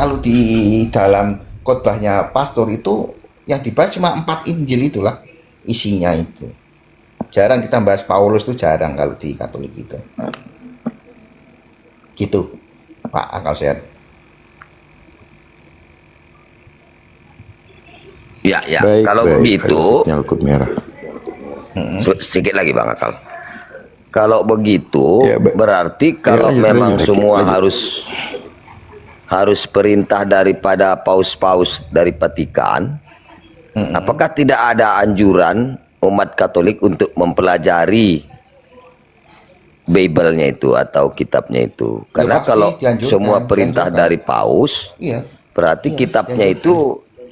kalau di dalam khotbahnya pastor itu yang dibahas cuma 4 Injil itulah isinya itu. Jarang kita bahas Paulus, tuh jarang kalau di Katolik itu. Gitu, Pak Akal Sehat. Ya, ya. Baik, Kalau baik. begitu, Nyangkut merah. sedikit lagi Bang Akal. Kalau begitu, Ya, baik. berarti Ya, kalau lanjut, memang lanjut, semua lanjut. harus perintah daripada paus-paus dari Vatikan, apakah tidak ada anjuran umat Katolik untuk mempelajari Bible-nya itu atau kitabnya itu? Karena pasti kalau dianjurkan, semua perintah dianjurkan. dari paus, Iya, berarti iya, kitabnya dianjurkan. itu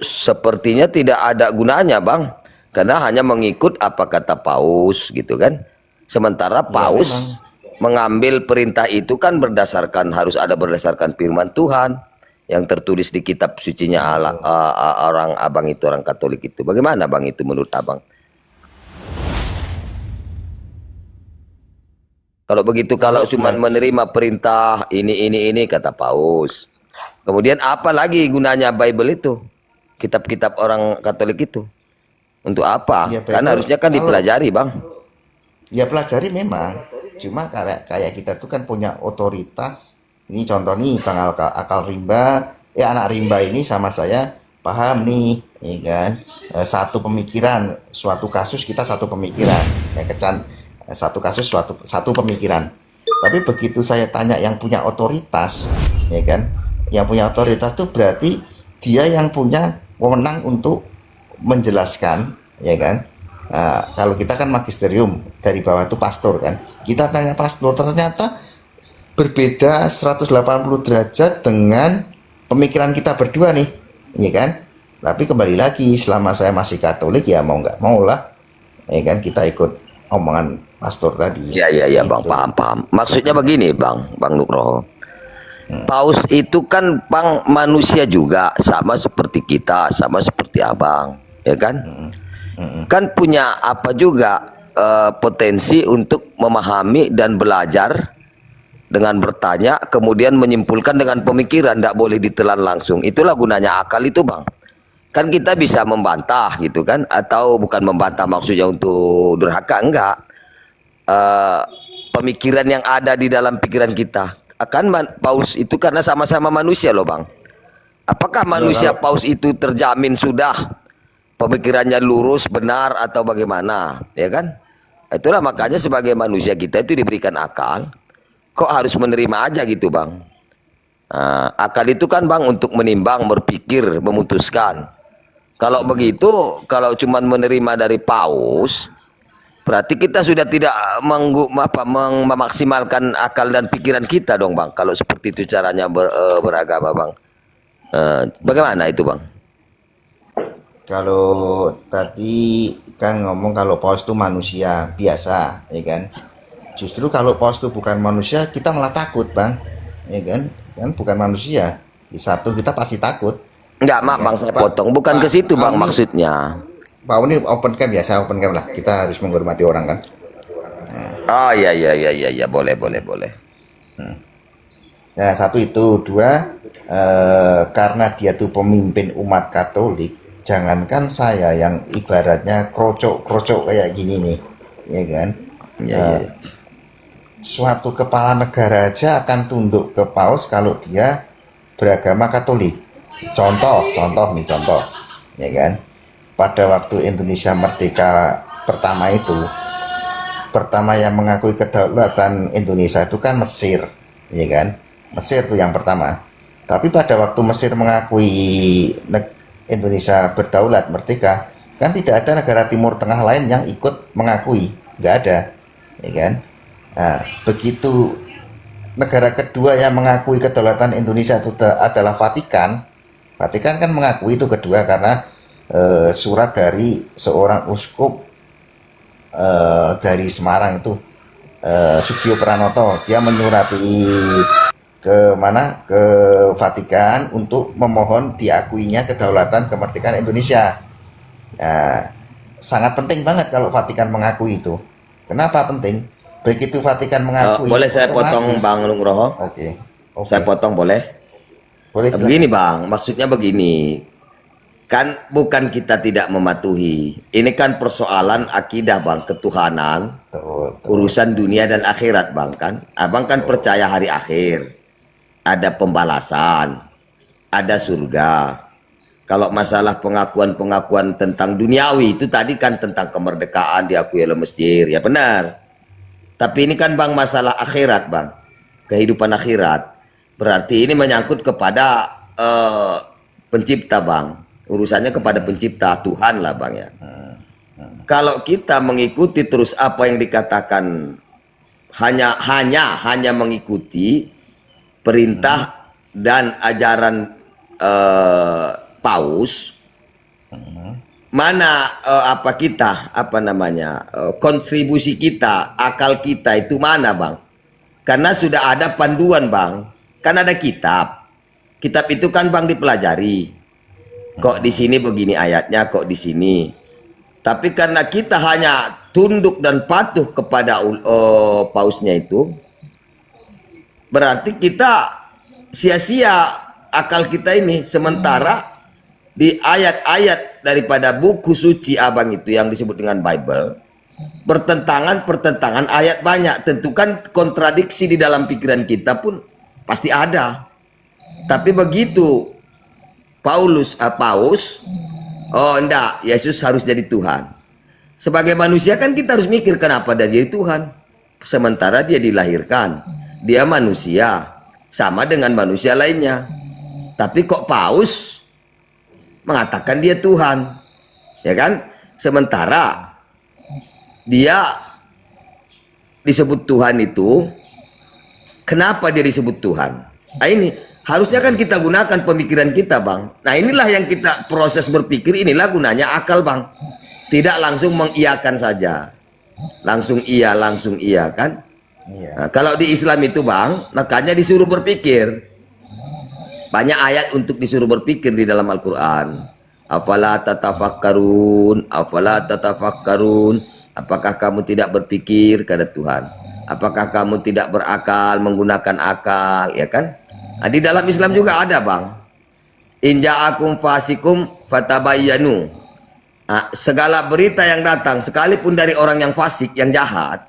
sepertinya tidak ada gunanya, Bang. Karena hanya mengikut apa kata paus gitu kan. Sementara Ya, paus mengambil perintah itu kan harus berdasarkan firman Tuhan yang tertulis di kitab sucinya Allah, orang Abang itu, orang Katolik itu. Bagaimana Bang itu menurut Abang? Kalau begitu, kalau cuma menerima perintah ini kata paus. Kemudian apa lagi gunanya Bible itu? Kitab-kitab orang Katolik itu. Untuk apa? Ya, Kan Bible, harusnya kan kalau dipelajari, Bang. ya pelajari memang, cuma kayak kita tuh kan punya otoritas. Ini contoh nih Bang Akal Rimba, anak Rimba ini sama saya paham nih, ya kan? Satu pemikiran, suatu kasus kita satu pemikiran, satu kasus satu pemikiran. Tapi begitu saya tanya yang punya otoritas, ya kan? Yang punya otoritas tuh berarti dia yang punya wewenang untuk menjelaskan, ya kan? Nah, kalau kita kan magisterium dari bawah itu pastor kan. Kita tanya pastor, ternyata berbeda 180 derajat dengan pemikiran kita berdua nih, ya kan? Tapi kembali lagi, selama saya masih Katolik ya mau nggak mau lah, ya kan, kita ikut omongan pastor tadi. Ya, Bang, Gitu. paham. Maksudnya begini, Bang Nugroho. Paus itu kan Bang manusia juga, sama seperti kita, sama seperti Abang, ya kan? Kan punya apa juga potensi untuk memahami dan belajar dengan bertanya, kemudian menyimpulkan dengan pemikiran, tidak boleh ditelan langsung. Itulah gunanya akal itu, Bang. Kan kita bisa membantah gitu kan, atau bukan membantah maksudnya untuk durhaka, enggak. Pemikiran yang ada di dalam pikiran kita akan paus itu karena sama-sama manusia loh, Bang. Apakah manusia paus itu terjamin sudah pemikirannya lurus, benar, atau bagaimana, ya kan? Itulah makanya sebagai manusia kita itu diberikan akal. Kok harus menerima aja gitu, Bang? Akal itu kan, Bang, untuk menimbang, berpikir, memutuskan. Kalau begitu, kalau cuma menerima dari paus, berarti kita sudah tidak memaksimalkan akal dan pikiran kita dong, Bang. Kalau seperti itu caranya beragama, Bang. Bagaimana itu, Bang? Kalau tadi kan ngomong kalau paus itu manusia biasa, ya kan? Justru kalau paus itu bukan manusia, kita malah takut, Bang. Ya kan? Kan bukan manusia. Di satu kita pasti takut. Enggak, Ya Mak, kan? Bang, saya potong. Bukan ke situ, Bang, Ini, maksudnya. Pak ini open cam ya, saya open cam lah. Kita harus menghormati orang kan. Oh, iya, boleh. Nah, satu itu, dua, karena dia tuh pemimpin umat Katolik, jangankan saya yang ibaratnya krocok kayak gini nih, ya kan? Iya. Suatu kepala negara aja akan tunduk ke paus kalau dia beragama Katolik. Contoh, ya kan? Pada waktu Indonesia merdeka pertama yang mengakui kedaulatan Indonesia itu kan Mesir, ya kan? Mesir itu yang pertama. Tapi pada waktu Mesir mengakui Indonesia berdaulat merdeka, kan tidak ada negara Timur Tengah lain yang ikut mengakui, nggak ada, ya kan? Nah, begitu negara kedua yang mengakui kedaulatan Indonesia itu adalah Vatikan. Vatikan kan mengakui itu kedua karena surat dari seorang uskup dari Semarang itu, Sugio Pranoto, dia menyurati ke Vatikan untuk memohon diakuinya kedaulatan kemerdekaan Indonesia. Nah, sangat penting banget kalau Vatikan mengakui itu. Kenapa penting? Begitu Vatikan mengakui, Boleh saya potong, Bang Nugroho? Oke. Saya potong boleh? Boleh Begini silakan. Bang, maksudnya begini. Kan bukan kita tidak mematuhi. Ini kan persoalan akidah Bang, ketuhanan, Betul, betul, urusan dunia dan akhirat Bang kan. Abang kan betul. percaya hari akhir, ada pembalasan, ada surga. Kalau masalah pengakuan-pengakuan tentang duniawi itu tadi kan tentang kemerdekaan diakui oleh Mesir, ya benar. Tapi ini kan Bang masalah akhirat Bang, kehidupan akhirat. Berarti ini menyangkut kepada pencipta Bang. Urusannya kepada pencipta Tuhan lah Bang ya. Kalau kita mengikuti terus apa yang dikatakan hanya mengikuti perintah dan ajaran paus, mana apa kita apa namanya kontribusi kita, akal kita itu mana Bang? Karena sudah ada panduan Bang, kan ada kitab. Kitab itu kan Bang dipelajari. Kok di sini begini ayatnya, kok di sini. Tapi karena kita hanya tunduk dan patuh kepada pausnya itu, berarti kita sia-sia akal kita ini. Sementara di ayat-ayat daripada buku suci Abang itu yang disebut dengan Bible, pertentangan ayat banyak. Tentu kan kontradiksi di dalam pikiran kita pun pasti ada. Tapi begitu Paus, oh enggak, Yesus harus jadi Tuhan. Sebagai manusia kan kita harus mikir kenapa dia jadi Tuhan. Sementara dia dilahirkan, dia manusia, sama dengan manusia lainnya. Tapi kok Paus mengatakan dia Tuhan, ya kan? Sementara dia disebut Tuhan itu, kenapa dia disebut Tuhan? Nah ini harusnya kan kita gunakan pemikiran kita Bang. Nah inilah yang kita proses berpikir, inilah gunanya akal Bang. Tidak langsung mengiyakan saja. Langsung iya kan. Iya. Nah, kalau di Islam itu Bang, makanya disuruh berpikir. Banyak ayat untuk disuruh berpikir di dalam Al-Quran. Afala tatafakkarun, afala tatafakkarun. Apakah kamu tidak berpikir, kata Tuhan? Apakah kamu tidak berakal, menggunakan akal, ya kan? Nah, di dalam Islam juga ada Bang. Inja'akum fasikum fatabayyanu. Nah, segala berita yang datang, sekalipun dari orang yang fasik, yang jahat,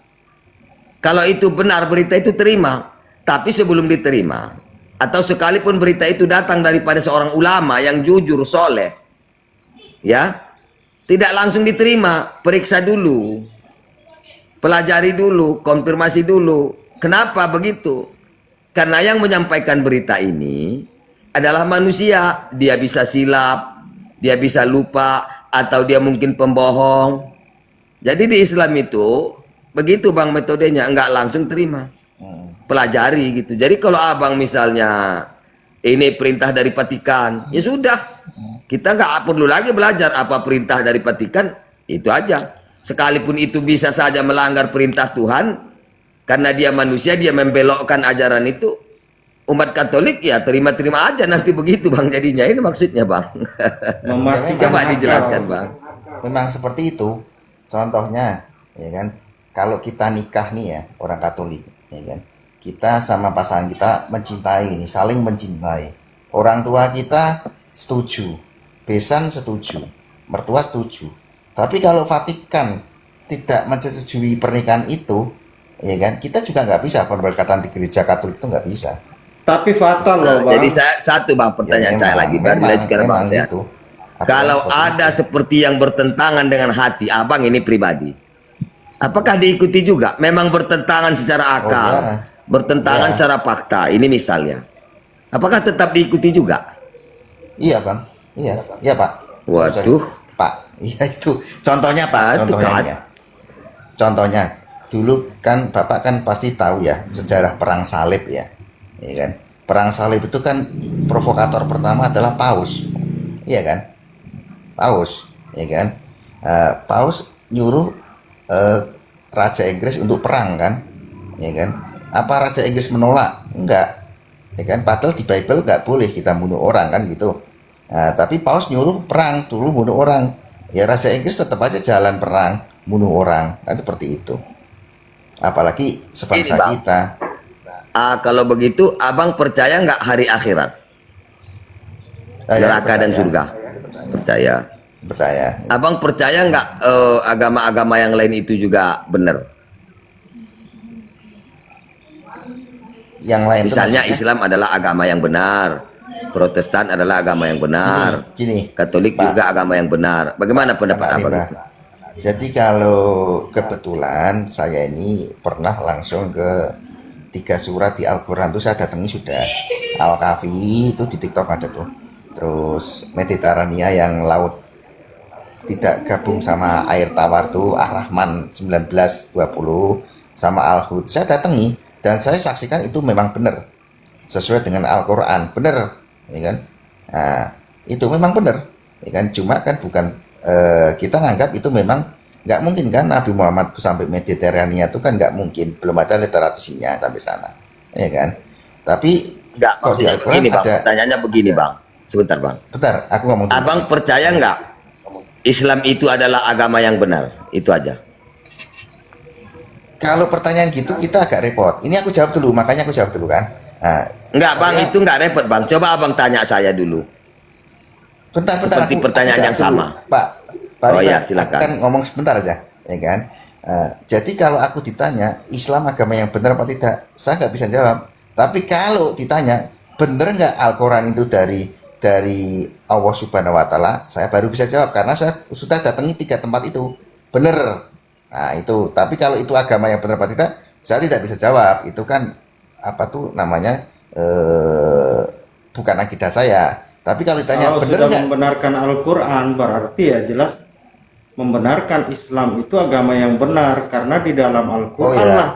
kalau itu benar berita itu terima. Tapi sebelum diterima, atau sekalipun berita itu datang daripada seorang ulama yang jujur, soleh, ya, tidak langsung diterima. Periksa dulu, pelajari dulu, konfirmasi dulu. Kenapa begitu? Karena yang menyampaikan berita ini adalah manusia. Dia bisa silap, dia bisa lupa, atau dia mungkin pembohong. Jadi di Islam itu begitu Bang metodenya, enggak langsung terima. Pelajari gitu. Jadi kalau Abang misalnya ini perintah dari Vatikan, ya sudah. Kita enggak perlu lagi belajar apa perintah dari Vatikan, itu aja. Sekalipun itu bisa saja melanggar perintah Tuhan, karena dia manusia, dia membelokkan ajaran itu. Umat Katolik ya terima-terima aja nanti begitu Bang jadinya. Ini maksudnya Bang. Memastikan Coba akal. dijelaskan Bang. Memang seperti itu. Contohnya, ya kan, kalau kita nikah nih ya, orang Katolik, ya kan, kita sama pasangan kita mencintai nih, saling mencintai. Orang tua kita setuju, besan setuju, mertua setuju. Tapi kalau Vatikan tidak menyetujui pernikahan itu, ya kan, kita juga nggak bisa, pemberkatan di gereja Katolik itu nggak bisa. Tapi fatal loh Bang. Jadi satu Bang pertanyaan saya lagi baru dilanjutkan Bang saya. gitu. Kalau ada seperti yang bertentangan dengan hati Abang ini pribadi, apakah diikuti juga? Memang bertentangan secara akal, iya. bertentangan Iya. secara fakta. Ini misalnya, apakah tetap diikuti juga? Iya Bang, iya Pak. Waduh. Pak, iya itu. Contohnya Pak, Itu contohnya kan. ya. Contohnya, dulu kan Bapak kan pasti tahu ya sejarah perang salib ya. Iya kan? Perang salib itu kan provokator pertama adalah Paus. Iya kan? Paus, ya kan? Paus nyuruh Raja Inggris untuk perang kan? Ya kan? Apa Raja Inggris menolak? Enggak. Ya kan? Padahal di Bible nggak boleh kita bunuh orang kan gitu. Nah, tapi Paus nyuruh perang dulu, bunuh orang. Ya Raja Inggris tetap aja jalan perang, bunuh orang. Kan seperti itu. Apalagi sebangsa Ini, Bang. kita. Kalau begitu Abang percaya nggak hari akhirat? Ya, neraka dan percaya. surga. Percaya. Percaya. Abang percaya nggak agama-agama yang lain itu juga benar? Yang lain tuh Misalnya maksudnya Islam adalah agama yang benar, Protestan adalah agama yang benar, gini, Katolik Pak, juga agama yang benar. Bagaimana pendapat anak abang rimba. itu? Jadi kalau kebetulan saya ini pernah langsung ke 3 surat di Al-Quran tuh saya datangi sudah. Al-Kahfi itu di TikTok ada tuh. Terus Mediterania yang laut tidak gabung sama air tawar tuh Ar-Rahman 1920 sama Al-Hud. Saya datangi dan saya saksikan itu memang benar sesuai dengan Al-Quran, benar, ya kan? Nah, itu memang benar, ya kan? Cuma kan bukan kita nganggap itu memang nggak mungkin kan Nabi Muhammad tuh sampai Mediterania itu kan nggak mungkin, belum ada literasinya sampai sana, ya kan? Tapi Enggak, kok di maksudnya Al-Quran begini bang, ada, pertanyaannya begini bang. Sebentar bang. bentar, aku ngomong dulu. Abang percaya nggak Islam itu adalah agama yang benar? Itu aja. Kalau pertanyaan gitu kita agak repot. Ini aku jawab dulu, makanya aku jawab dulu kan. Nah, Enggak bang, saya- itu nggak repot bang. Coba abang tanya saya dulu. bentar, seperti pertanyaan jawab yang dulu. sama. Pak Oh Riba, ya, aku silakan. kan ngomong sebentar aja, ya kan. Jadi kalau aku ditanya Islam agama yang benar apa tidak, saya nggak bisa jawab. Tapi kalau ditanya benar nggak Al-Quran itu dari Allah Subhanahu Wa Taala, saya baru bisa jawab karena saya sudah datangi 3 tempat itu. Benar. Nah itu. Tapi kalau itu agama yang benar apa tidak, saya tidak bisa jawab. Itu kan apa tuh namanya bukan akidah saya. Tapi kalau ditanya Kalau benar sudah nggak, membenarkan Al-Quran berarti ya jelas membenarkan Islam itu agama yang benar karena di dalam Al-Quran Oh, ya. lah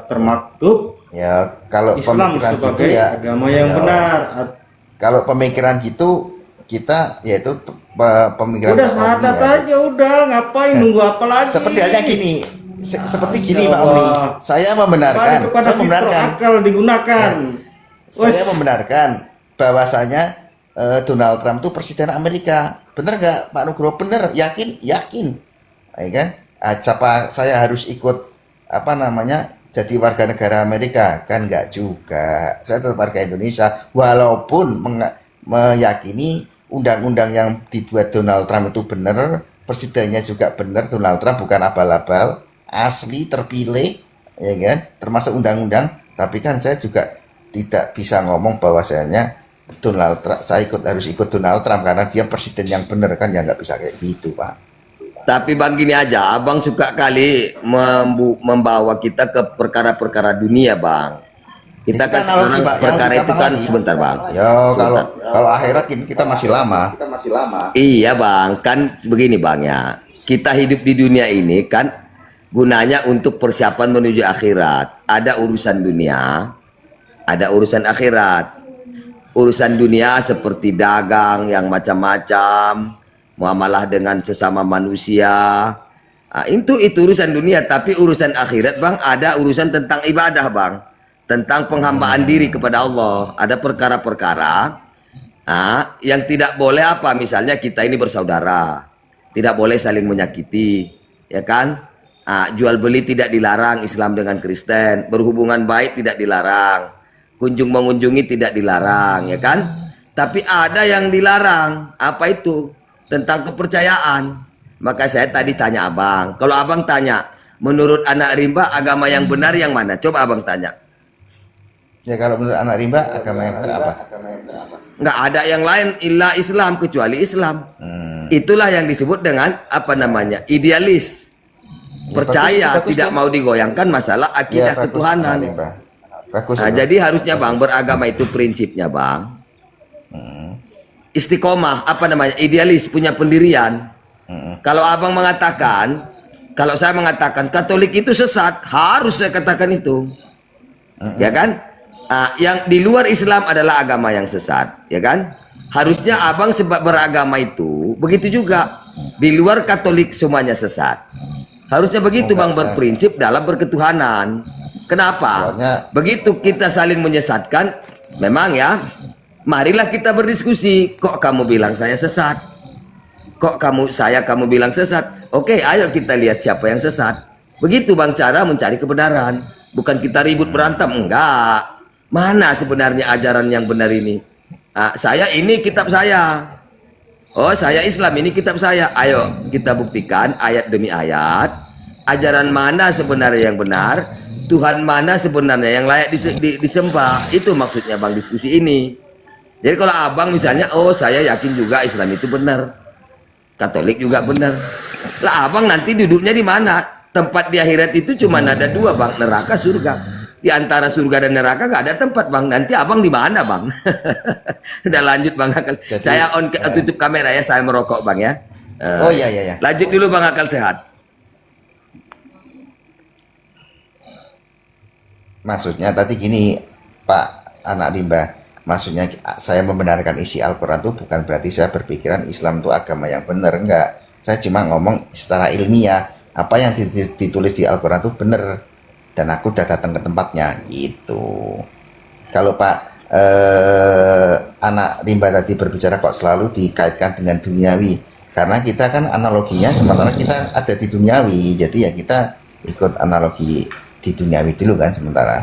termaktub ya kalau Islam pemikiran gitu sebagai ya, agama yang ya, benar. kalau pemikiran gitu kita yaitu pemikiran Udah Pak Omni syahadat ya. aja udah, ngapain nunggu apa lagi? Seperti halnya gini, seperti gini Pak Allah. Omni, saya membenarkan, Kembali kepada saya fitrah membenarkan, akal digunakan. saya membenarkan bahwasanya Donald Trump itu presiden Amerika. Bener nggak Pak Nugroho? Bener, yakin, yakin, ya kan? Apa saya harus ikut apa namanya jadi warga negara Amerika? Kan nggak juga. Saya tetap warga Indonesia, walaupun meyakini undang-undang yang dibuat Donald Trump itu benar, presidennya juga benar, Donald Trump bukan abal-abal, asli terpilih, ya kan? Termasuk undang-undang. Tapi kan saya juga tidak bisa ngomong bahwasanya Donald Trump, saya harus ikut Donald Trump karena dia presiden yang benar, kan ya nggak bisa kayak gitu Pak. Tapi bang gini aja, abang suka kali membawa kita ke perkara-perkara dunia bang. Kita Itu kan kan analogi, sekarang Pak, yang perkara itu gampang kan lagi. sebentar bang. Ya kalau akhirat kita masih lama. Iya bang, kan begini bang ya. Kita hidup di dunia ini kan gunanya untuk persiapan menuju akhirat. Ada urusan dunia, ada urusan akhirat. Urusan dunia seperti dagang yang macam-macam, muamalah dengan sesama manusia. Nah, itu urusan dunia, tapi urusan akhirat bang ada urusan tentang ibadah bang, tentang penghambaan diri kepada Allah. Ada perkara-perkara yang tidak boleh apa, misalnya kita ini bersaudara, tidak boleh saling menyakiti, ya kan? Jual beli tidak dilarang, Islam dengan Kristen, berhubungan baik tidak dilarang, kunjung mengunjungi tidak dilarang, ya kan? Tapi ada yang dilarang, apa itu? Tentang kepercayaan. Maka saya tadi tanya abang, kalau abang tanya, menurut anak rimba agama yang benar yang mana? Coba abang tanya. Ya kalau menurut anak rimba agama yang benar apa? Nggak ada yang lain illa Islam kecuali Islam. Itulah yang disebut dengan apa namanya, idealis. Ya, Percaya bagus tidak tuh. mau digoyangkan masalah Ya akidah bagus ketuhanan. anak rimba. Bagus. Nah, itu. jadi harusnya bang beragama itu prinsipnya bang istiqomah, apa namanya, idealis, punya pendirian. Kalau abang mengatakan, kalau saya mengatakan Katolik itu sesat, harus saya katakan itu, ya kan? Yang di luar Islam adalah agama yang sesat, ya kan? Harusnya abang sebab beragama itu begitu juga, di luar Katolik semuanya sesat. Harusnya begitu bang, berprinsip dalam berketuhanan. Kenapa? Soalnya- Begitu kita saling menyesatkan, memang ya, marilah kita berdiskusi. Kok kamu bilang saya sesat? Kok kamu bilang sesat? Oke, ayo kita lihat siapa yang sesat. Begitu bang cara mencari kebenaran. Bukan kita ribut berantem, enggak. Mana sebenarnya ajaran yang benar ini? Saya ini kitab saya. Oh, saya Islam, ini kitab saya. Ayo kita buktikan ayat demi ayat. Ajaran mana sebenarnya yang benar? Tuhan mana sebenarnya yang layak disembah? Itu maksudnya Bang diskusi ini. Jadi kalau abang misalnya, oh saya yakin juga Islam itu benar, Katolik juga benar. Lah abang nanti duduknya di mana? Tempat di akhirat itu cuma ada dua bang, neraka surga. Di antara surga dan neraka gak ada tempat bang. Nanti abang di mana bang? Udah lanjut bang Akal. Jadi, Saya tutup kamera ya, saya merokok bang ya. Oh iya iya iya. Lanjut dulu bang Akal sehat. Maksudnya tadi gini, Pak Anak Rimba. Maksudnya saya membenarkan isi Al-Quran itu bukan berarti saya berpikiran Islam itu agama yang benar, enggak. Saya cuma ngomong secara ilmiah, apa yang ditulis di Al-Quran itu benar. Dan aku udah datang ke tempatnya, gitu. Kalau Pak Anak Rimba tadi berbicara kok selalu dikaitkan dengan duniawi. Karena kita kan analoginya sementara kita ada di duniawi, jadi ya kita ikut analogi di duniawi dulu kan sementara.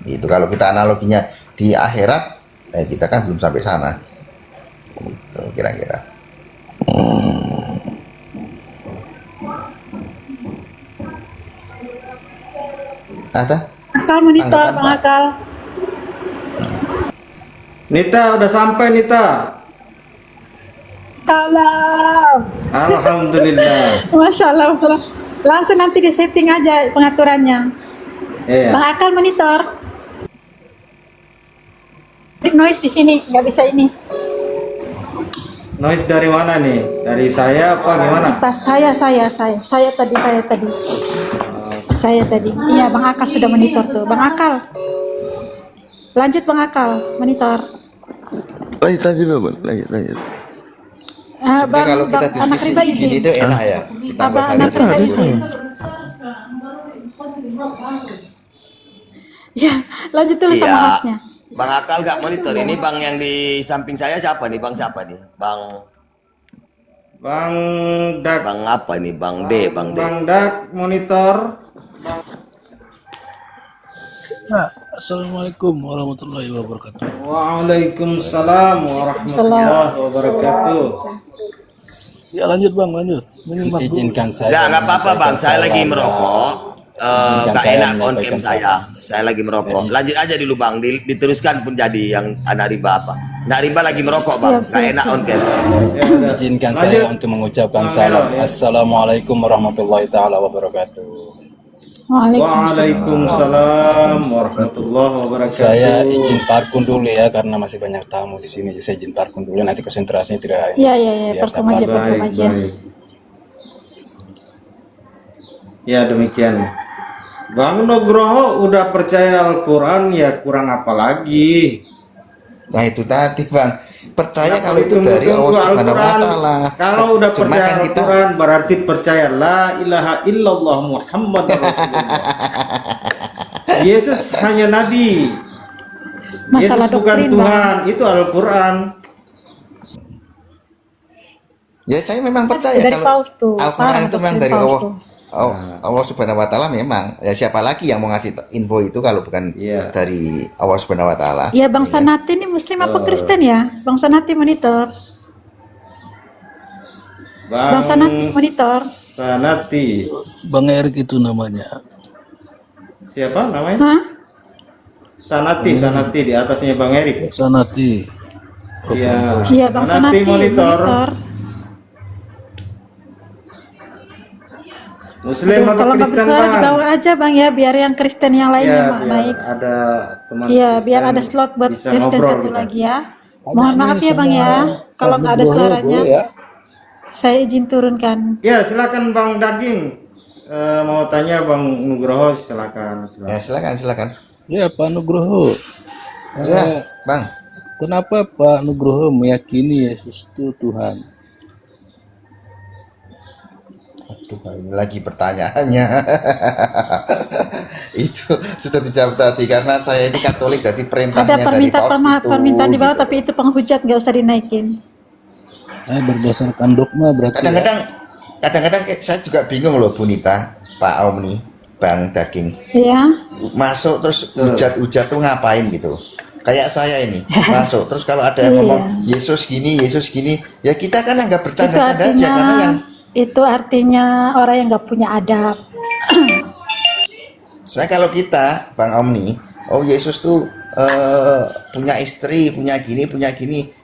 Itu kalau kita analoginya di akhirat, kita kan belum sampai sana. Itu kira-kira. Ada? Akal monitor, Tanggapan, Bang Pak? Akal. Nita udah sampai Nita. Salam. Alhamdulillah. Masya Allah, Masya Allah. Langsung nanti di setting aja pengaturannya. Iya. Bang Akal monitor. Noise di sini, nggak bisa ini. Noise dari mana nih? Dari saya apa gimana? Pas saya tadi. Saya tadi. Iya, Bang Akal sudah monitor tuh. Bang Akal. Lanjut Bang Akal, monitor. Lanjut dulu bang, lanjut. Sebenarnya kalau kita diskusi gini itu enak ya. Kita nggak usah ribut. Ya, lanjut dulu sama Iya. hostnya. Bang Akal gak monitor. Ini bang yang di samping saya siapa nih? Bang siapa nih? Bang Dak. Bang apa nih? Bang D. Bang Dak monitor. Nah, Assalamualaikum warahmatullahi wabarakatuh. Waalaikumsalam warahmatullahi wabarakatuh. Ya lanjut bang, lanjut. Menyimak dulu. Izinkan saya. Gak apa-apa bang. Saya lagi merokok. Izinkan Gak saya enak on menyampaikan cam saya. Saya lagi merokok. Lanjut aja dulu bang. Diteruskan pun jadi yang Anak Rimba apa? Anak Rimba lagi merokok bang. Gak enak on cam. Ya, udah. Izinkan Lanjut. saya untuk mengucapkan salam. Ya. Assalamualaikum warahmatullahi taala wabarakatuh. Waalaikumsalam warahmatullahi wabarakatuh. Saya izin parkun dulu ya karena masih banyak tamu di sini. Jadi saya izin parkun dulu nanti konsentrasinya tidak. Iya, biar parfum saya aja, parkun. parfum aja. Ya demikian. Bang Nugroho udah percaya Al-Quran, ya kurang apa lagi? Nah itu tadi bang, percaya Kenapa kalau itu dari ditunggu-tunggu Allah Subhanahu Wa Al-Quran? Taala. Kalau udah Cuma percaya kan kita Al-Quran berarti percaya la ilaha illallah Muhammad Rasulullah. Yesus hanya nabi. Masalah Yesus bukan doktrin, Tuhan, itu Al-Quran. ya saya memang percaya Dari kalau Paus tuh, Al-Quran parah itu memang doktrin dari Paus Allah. tuh. Allah Subhanahu Wa Taala memang. Ya siapa lagi yang mau ngasih info itu kalau bukan Iya. dari Allah Subhanahu Wa Taala? Ya Bang Sanati ini Muslim apa Kristen ya? Bang Sanati monitor. Bang Sanati monitor. Sanati. Bang Erik itu namanya. Siapa namanya? Hah? Sanati di atasnya Bang Erik. Sanati. Iya. Iya Bang Sanati monitor. Muslim Aduh, atau kalau nggak Kristen bersuara di Bang? bawah aja Bang ya, biar yang Kristen yang Ya, lainnya biar naik. ada teman Iya, Kristen biar ada slot buat bisa Kristen ngobrol satu kita. lagi ya. Mohon maaf ya Bang ya, kalau nggak ada suaranya, saya izin turunkan. Ya, silakan Bang Daging. Mau tanya Bang Nugroho, silakan. Ya silakan. Ya Pak Nugroho. Ya bang. Kenapa Pak Nugroho meyakini Yesus itu Tuhan? Aduh, ini lagi pertanyaannya. Itu sudah dijawab tadi karena saya ini Katolik, jadi perintahnya Ada dari Paus itu. permintaan di bawah, gitu. tapi itu penghujat, nggak usah dinaikin. Berdasarkan dogma berarti. Kadang-kadang saya juga bingung loh Bu Nita, Pak Om nih, Bang Daging. Ya, Masuk terus hujat-hujat tuh ngapain gitu. kayak saya ini masuk. Terus kalau ada yang ngomong Yesus gini, ya kita kan nggak Itu bercanda-canda aja artinya karena yang orang yang nggak punya adab. Soalnya kalau kita, Bang Omni, oh Yesus tuh punya istri, punya gini,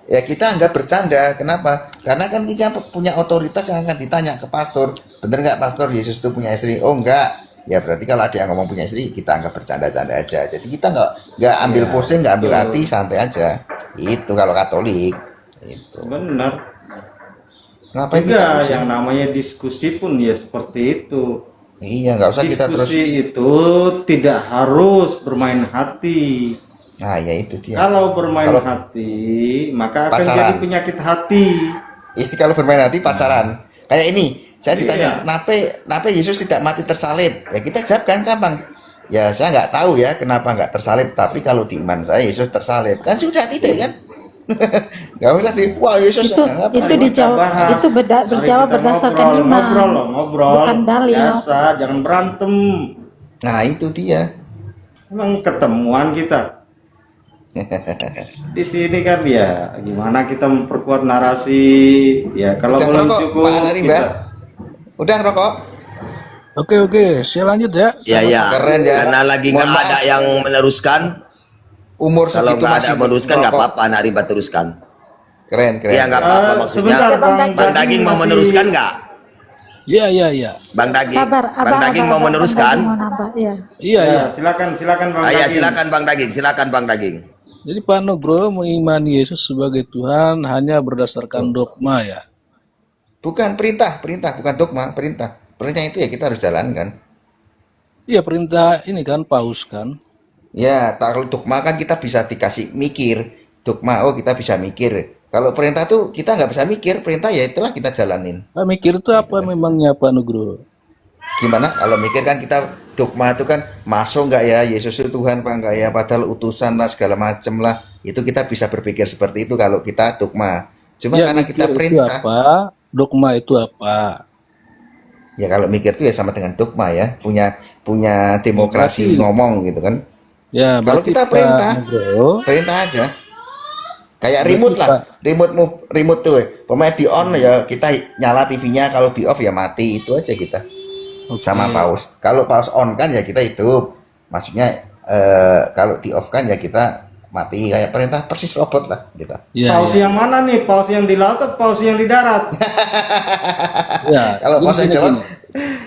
ya kita anggap bercanda. Kenapa? Karena kan kita punya otoritas yang akan ditanya ke pastor, bener nggak pastor Yesus tuh punya istri? Oh enggak. Ya berarti kalau ada yang ngomong punya istri, kita anggap bercanda-canda aja. Jadi kita nggak ambil pusing, nggak ambil hati, santai aja. Itu kalau Katolik. Itu. Benar. Ngapain kita Juga pusing? yang namanya diskusi pun ya seperti itu. Iya, nggak usah kita terus. Diskusi itu tidak harus bermain hati. Nah, ya itu dia. Kalau bermain Kalau hati, maka akan pacaran. jadi penyakit hati. Ini kalau bermain hati pacaran. Kayak ini, saya ditanya, Iya. kenapa Yesus tidak mati tersalib? Ya kita jawabkan gampang. Ya saya nggak tahu ya kenapa nggak tersalib. Tapi kalau di iman saya Yesus tersalib. Kan sudah tidak kan? Nggak usah wah Yesus Itu nggak apa. Mari kita dijawab, bahas. itu Mari berjawab kita berdasarkan ngobrol, iman, ngobrol. bukan dalil. Biasa, jangan berantem. Nah itu dia. Emang ketemuan kita. Di sini kan ya gimana kita memperkuat narasi. Ya kalau Udah belum ngerokok, cukup Pak Anarimba? kita Udah ngerokok? Oke, saya lanjut ya. Ya. Keren ya. Karena lagi Mohon nggak maaf. ada yang meneruskan. Umur Kalau segitu nggak ada masih meneruskan nggak ngerokok. apa-apa, Anak Rimba teruskan. Keren. Iya nggak apa-apa maksudnya. sebentar, Bang Daging mau masih- meneruskan nggak? Iya. Bang Daging. Sabar, Bang Daging mau meneruskan? Mau nambah, ya. Iya. Ya, silakan Bang Ah, ya Daging. silakan Bang Daging, silakan Bang Daging. Jadi Pak Nugroho mengimani Yesus sebagai Tuhan hanya berdasarkan dogma ya. Bukan perintah, bukan dogma, perintah. Perintah itu ya kita harus jalankan. Iya, perintah ini kan paus kan. Ya, kalau dogma kan kita bisa dikasih mikir. Dogma, oh kita bisa mikir. Kalau perintah tuh kita nggak bisa mikir. Perintah ya itulah kita jalanin. Nah, mikir itu apa memangnya Pak Nugroho? Gimana? Kalau mikir kan kita dogma itu kan masuk nggak ya Yesus itu Tuhan apa nggak ya? Padahal utusan lah segala macem lah. Itu kita bisa berpikir seperti itu kalau kita dogma. Cuma Ya, karena kita mikir itu perintah, apa? Dogma itu apa? ya kalau mikir itu ya sama dengan dogma ya. Punya demokrasi Berarti- ngomong gitu kan. Ya, Kalau berarti kita Pak perintah, Nugroho, perintah aja. Kayak Berarti, remote lah, Pak. remote tuh, pemain di on ya kita nyala TV-nya, kalau di off ya mati, itu aja kita. Oke. Sama paus. Kalau paus on kan ya kita hidup, maksudnya kalau di off kan ya kita mati, kayak perintah persis robot lah kita. Ya, Paus yang mana nih? Paus yang di laut atau paus yang di darat? ya. Kalau paus yang jalan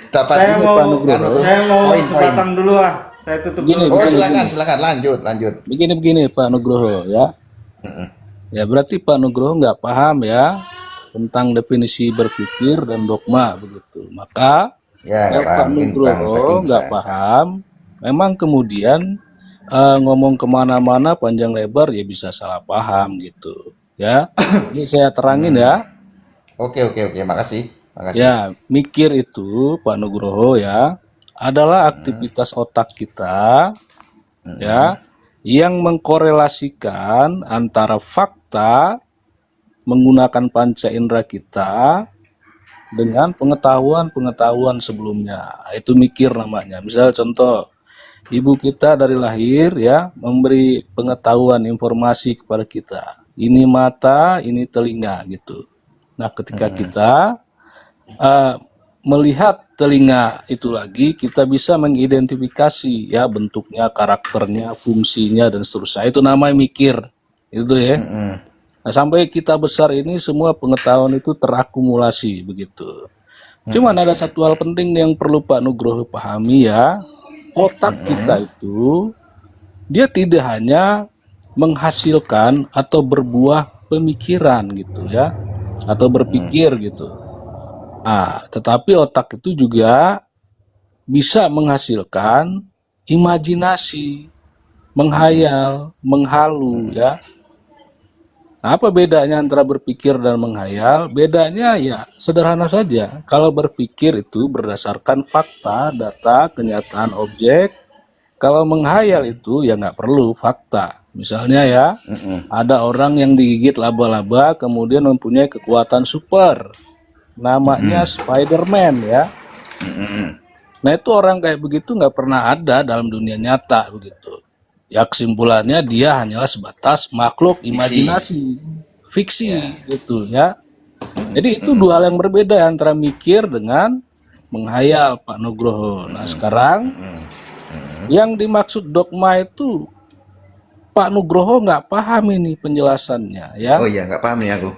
dapat Saya mau anu tuh, saya mau poin. sebatang dulu ah. Saya tutup Gini, dulu. Oh Begini. silakan lanjut. Begini Pak Nugroho ya. Ya berarti Pak Nugroho nggak paham ya tentang definisi berpikir dan dogma begitu. Maka Ya nggak Pak paham mungkin Bang Nugroho Daging nggak bisa. paham. Memang kemudian ngomong kemana-mana panjang lebar ya bisa salah paham gitu. Ya, ini saya terangin ya. Oke, makasih. Ya, mikir itu Pak Nugroho ya adalah aktivitas otak kita ya yang mengkorelasikan antara fakta menggunakan panca indera kita dengan pengetahuan sebelumnya. Itu mikir namanya. Misal contoh, ibu kita dari lahir ya memberi pengetahuan informasi kepada kita. Ini mata, ini telinga gitu. Nah, ketika kita melihat telinga itu lagi, kita bisa mengidentifikasi ya bentuknya, karakternya, fungsinya dan seterusnya. Itu namanya mikir. Itu ya. Nah, sampai kita besar ini semua pengetahuan itu terakumulasi begitu. Cuman ada satu hal penting yang perlu Pak Nugroho pahami ya. Otak kita itu dia tidak hanya menghasilkan atau berbuah pemikiran gitu ya, atau berpikir gitu. Nah, tetapi otak itu juga bisa menghasilkan imajinasi, menghayal, menghalu ya. Nah, apa bedanya antara berpikir dan menghayal? Bedanya ya sederhana saja. Kalau berpikir itu berdasarkan fakta, data, kenyataan objek. Kalau menghayal itu ya nggak perlu fakta. Misalnya ya, ada orang yang digigit laba-laba kemudian mempunyai kekuatan super. Namanya Spider-Man ya. Nah itu orang kayak begitu nggak pernah ada dalam dunia nyata begitu. Ya kesimpulannya dia hanyalah sebatas makhluk imajinasi, fiksi gitu ya. Jadi itu dua hal yang berbeda antara mikir dengan menghayal, Pak Nugroho. Nah sekarang yang dimaksud dogma itu Pak Nugroho nggak paham ini penjelasannya ya. Oh iya, nggak paham nih aku.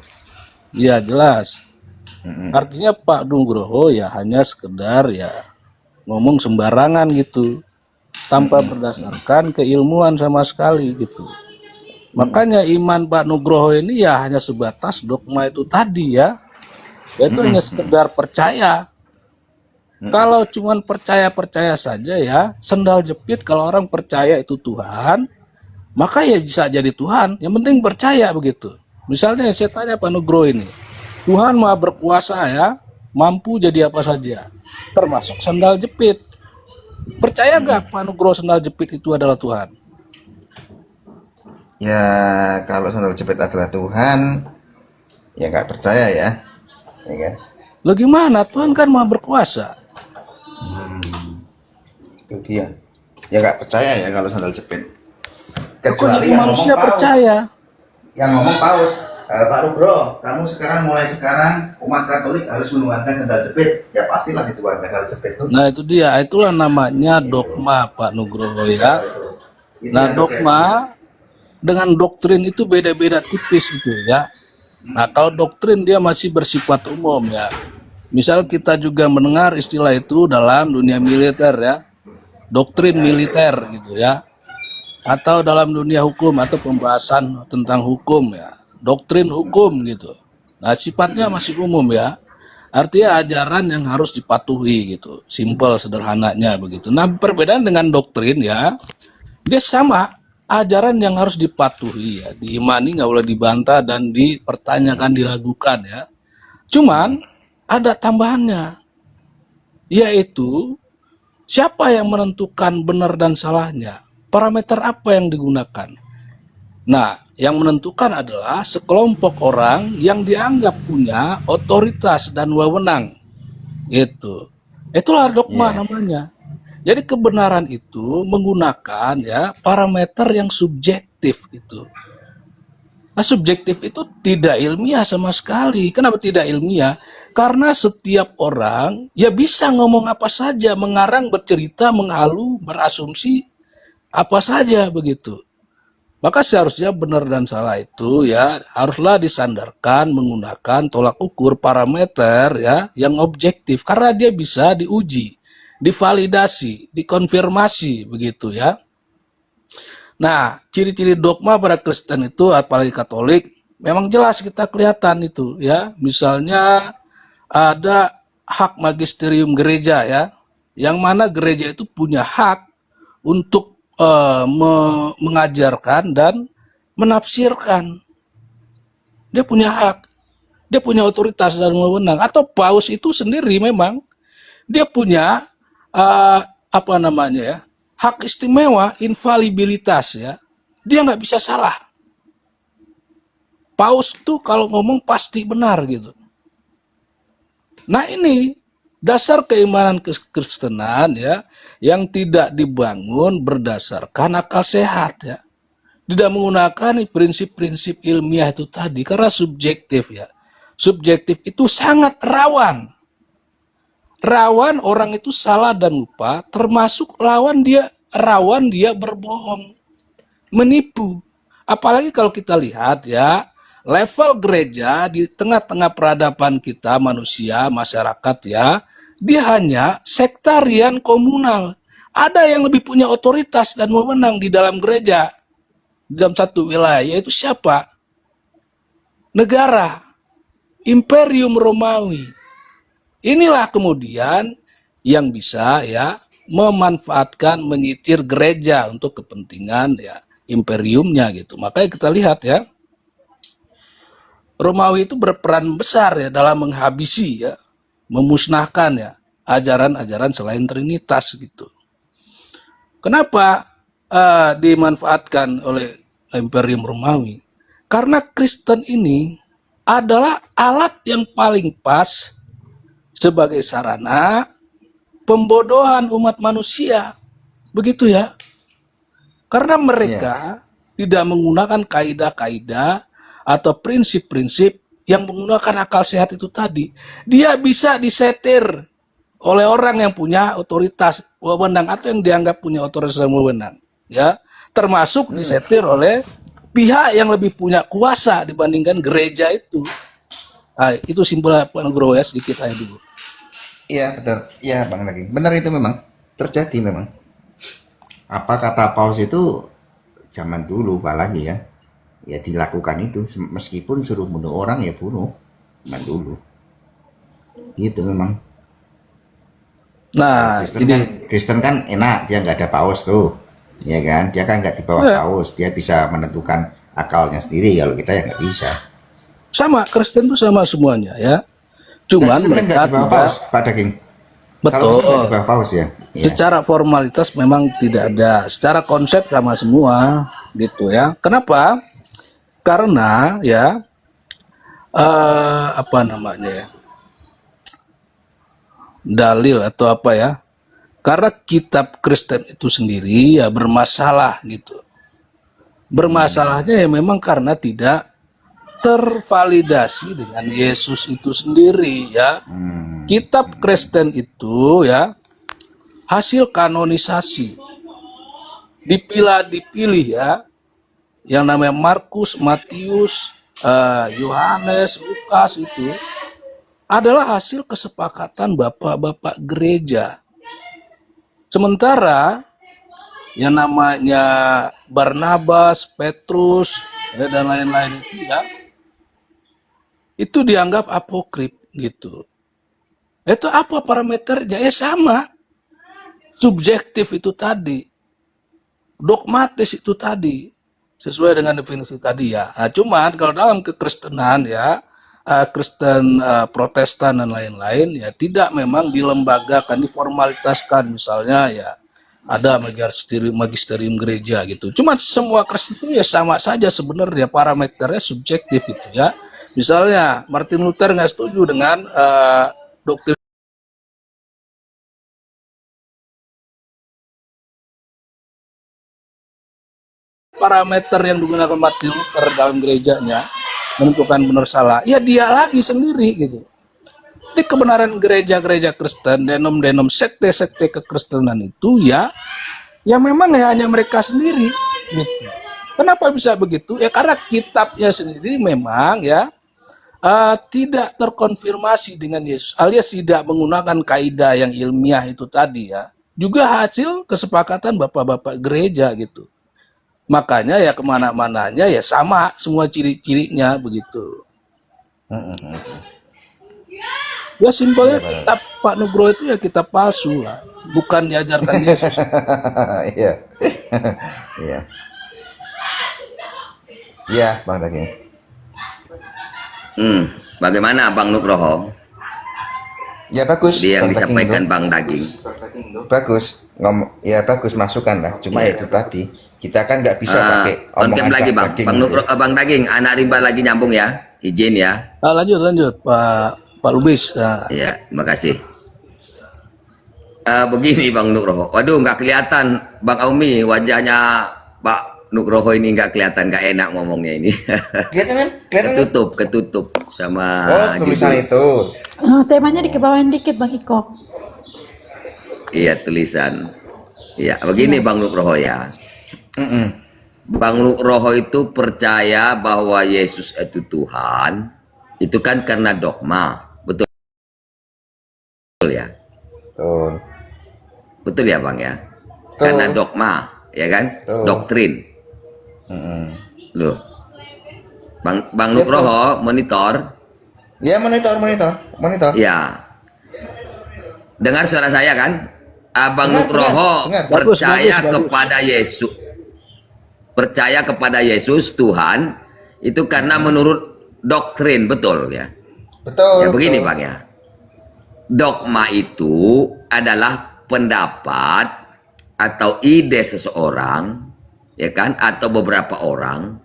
Ya jelas. Artinya Pak Nugroho ya hanya sekedar ya ngomong sembarangan gitu, tanpa berdasarkan keilmuan sama sekali gitu. Makanya iman Pak Nugroho ini ya hanya sebatas dogma itu tadi ya. Itu hanya sekedar percaya. Kalau cuman percaya-percaya saja ya, sendal jepit kalau orang percaya itu Tuhan, maka ya bisa jadi Tuhan. Yang penting percaya begitu. Misalnya saya tanya Pak Nugroho ini, Tuhan maha berkuasa ya, mampu jadi apa saja, termasuk sendal jepit. Percaya nggak Pak Nugroho sendal jepit itu adalah Tuhan? Ya kalau sandal jepit adalah Tuhan, ya nggak percaya ya kan? Lo gimana? Tuhan kan maha berkuasa. Itu dia. Ya nggak percaya ya kalau sandal jepit. Kok Kecuali jadi yang ngomong manusia paus. percaya? Yang ngomong paus. Pak Rubro, kamu mulai sekarang umat Katolik harus menuangkan sandal jepit. Ya pastilah dituangkan sandal jepit itu. Nah itu dia, itulah namanya dogma Pak Nugroho ya. Itu Nah yang dogma dengan doktrin itu beda-beda tipis gitu ya. Nah kalau doktrin dia masih bersifat umum ya. Misal kita juga mendengar istilah itu dalam dunia militer ya. Doktrin militer gitu ya. Atau dalam dunia hukum atau pembahasan tentang hukum ya. Doktrin hukum gitu. Nah sifatnya masih umum ya. Artinya ajaran yang harus dipatuhi gitu. Simple sederhananya begitu. Nah perbedaan dengan doktrin ya. Dia sama. Ajaran yang harus dipatuhi ya. Diimani, nggak boleh dibantah dan dipertanyakan, diragukan ya. Cuman ada tambahannya. Yaitu siapa yang menentukan benar dan salahnya? Parameter apa yang digunakan? Nah, yang menentukan adalah sekelompok orang yang dianggap punya otoritas dan wewenang. Gitu. Itulah dogma namanya. Jadi kebenaran itu menggunakan ya parameter yang subjektif gitu. Nah, subjektif itu tidak ilmiah sama sekali. Kenapa tidak ilmiah? Karena setiap orang ya bisa ngomong apa saja, mengarang, bercerita, menghalu, berasumsi apa saja begitu. Maka seharusnya benar dan salah itu ya haruslah disandarkan menggunakan tolak ukur parameter ya yang objektif karena dia bisa diuji, divalidasi, dikonfirmasi begitu ya. Nah, ciri-ciri dogma pada Kristen itu apalagi Katolik memang jelas kita kelihatan itu ya. Misalnya ada hak magisterium gereja ya, yang mana gereja itu punya hak untuk mengajarkan dan menafsirkan. Dia punya hak, dia punya otoritas dan wewenang. Atau paus itu sendiri memang dia punya apa namanya ya, hak istimewa, infalibilitas ya. Dia nggak bisa salah. Paus tuh kalau ngomong pasti benar gitu. Nah ini dasar keimanan kekristenan ya yang tidak dibangun berdasarkan akal sehat ya. Tidak menggunakan prinsip-prinsip ilmiah itu tadi karena subjektif ya. Subjektif itu sangat rawan. Rawan orang itu salah dan lupa, termasuk rawan dia berbohong, menipu. Apalagi kalau kita lihat ya, level gereja di tengah-tengah peradaban kita manusia, masyarakat ya, dia hanya sektarian komunal. Ada yang lebih punya otoritas dan wewenang di dalam gereja, di dalam satu wilayah, yaitu siapa? Negara, Imperium Romawi. Inilah kemudian yang bisa ya memanfaatkan, menyitir gereja untuk kepentingan ya imperiumnya gitu. Makanya kita lihat ya, Romawi itu berperan besar ya dalam menghabisi ya, memusnahkan ya ajaran-ajaran selain Trinitas gitu. Kenapa dimanfaatkan oleh Imperium Romawi? Karena Kristen ini adalah alat yang paling pas sebagai sarana pembodohan umat manusia. Begitu ya. Karena Iya. mereka tidak menggunakan kaidah-kaidah atau prinsip-prinsip yang menggunakan akal sehat itu tadi. Dia bisa disetir oleh orang yang punya otoritas wewenang atau yang dianggap punya otoritas dan wewenang, ya, termasuk disetir oleh pihak yang lebih punya kuasa dibandingkan gereja itu. Nah, itu simpulnya Pak Nugroho ya, sedikit aja dulu. Iya betul, iya Bang Daging. Benar itu memang terjadi memang. Apa kata Paus itu zaman dulu apalagi ya, ya dilakukan itu meskipun suruh bunuh orang ya bunuh zaman dulu. Gitu memang. Nah, Kristen kan enak dia nggak ada Paus tuh, ya kan? Dia kan nggak di bawah Paus, dia bisa menentukan akalnya sendiri. Kalau kita ya nggak bisa. sama Kristen itu sama semuanya ya. Cuman Kristen kan mereka nggak di bawah tidak Paus, Pak Daging. Kalau Kristen nggak betul. di bawah Paus ya. Iya. Secara formalitas memang tidak ada. Secara konsep sama semua gitu ya. Kenapa? Karena ya apa namanya ya? Dalil atau apa ya? Karena kitab Kristen itu sendiri ya bermasalah gitu. Bermasalahnya ya memang karena tidak tervalidasi dengan Yesus itu sendiri ya. Kitab Kristen itu ya hasil kanonisasi dipilih ya, yang namanya Markus, Matius, Yohanes, Lukas itu adalah hasil kesepakatan bapak-bapak gereja. Sementara yang namanya Barnabas, Petrus, ya, dan lain-lain itu ya, itu dianggap apokrif gitu. Itu apa parameternya? Ya sama, subjektif itu tadi, dogmatis itu tadi, sesuai dengan definisi tadi ya. Nah, cuman kalau dalam kekristenan ya, Kristen Protestan dan lain-lain ya tidak memang dilembagakan, diformalitaskan, misalnya ya ada magisterium gereja gitu. Cuma semua Kristen itu ya sama saja sebenarnya, parameternya subjektif gitu ya. Misalnya Martin Luther nggak setuju dengan doktrin parameter yang digunakan Martin Luther dalam gerejanya menentukan benar salah, ya dia lagi sendiri gitu. Di kebenaran gereja-gereja Kristen, denom-denom sekte-sekte kekristenan itu ya, ya memang ya hanya mereka sendiri gitu. Kenapa bisa begitu? Ya karena kitabnya sendiri memang ya tidak terkonfirmasi dengan Yesus, alias tidak menggunakan kaidah yang ilmiah itu tadi ya. Juga hasil kesepakatan bapak-bapak gereja gitu. Makanya ya kemana-mananya ya sama semua ciri-cirinya begitu. Ya simpelnya kitab Pak Nugroho itu ya kitab palsu lah, bukan diajarkan Yesus. Iya. Iya. Iya, Bang Daging. Bagaimana Bang Nugroho? Ya bagus. Dia yang Bang Daging disampaikan tuh. Bang Daging. Bagus. Ya bagus masukan lah. Cuma ya itu tadi kita kan nggak bisa pakai On cam omongan lagi Bang Bang. Daging Bang gitu. Nugroho, Bang Daging, anak rimba lagi nyambung ya. Izin ya. Lanjut Pak Lubis. Nah, Iya, terima kasih. Begini Bang Nugroho. Waduh, nggak kelihatan Bang Aumi, wajahnya Pak Nugroho ini nggak kelihatan, nggak enak ngomongnya ini. Kelihatan kan? Kelihatan kan? ketutup sama Oh, tulisan judul. itu. Temanya dikebawain dikit Bang Iko. Iya, tulisan. Iya, begini Bang Nugroho ya. Bang Nugroho itu percaya bahwa Yesus itu Tuhan, itu kan karena dogma, betul ya? Tuh. Betul ya Bang ya? Betul. Karena dogma, ya kan? Betul. Doktrin. Loh. Bang Ya, Nugroho monitor. Ya monitor. Ya. Dengar suara saya kan? Abang Dengar, Nugroho dengar. percaya Bagus. kepada Yesus. Percaya kepada Yesus Tuhan itu karena menurut doktrin, betul ya? Betul. Ya begini betul. Bang ya. Dogma itu adalah pendapat atau ide seseorang, ya kan? Atau beberapa orang,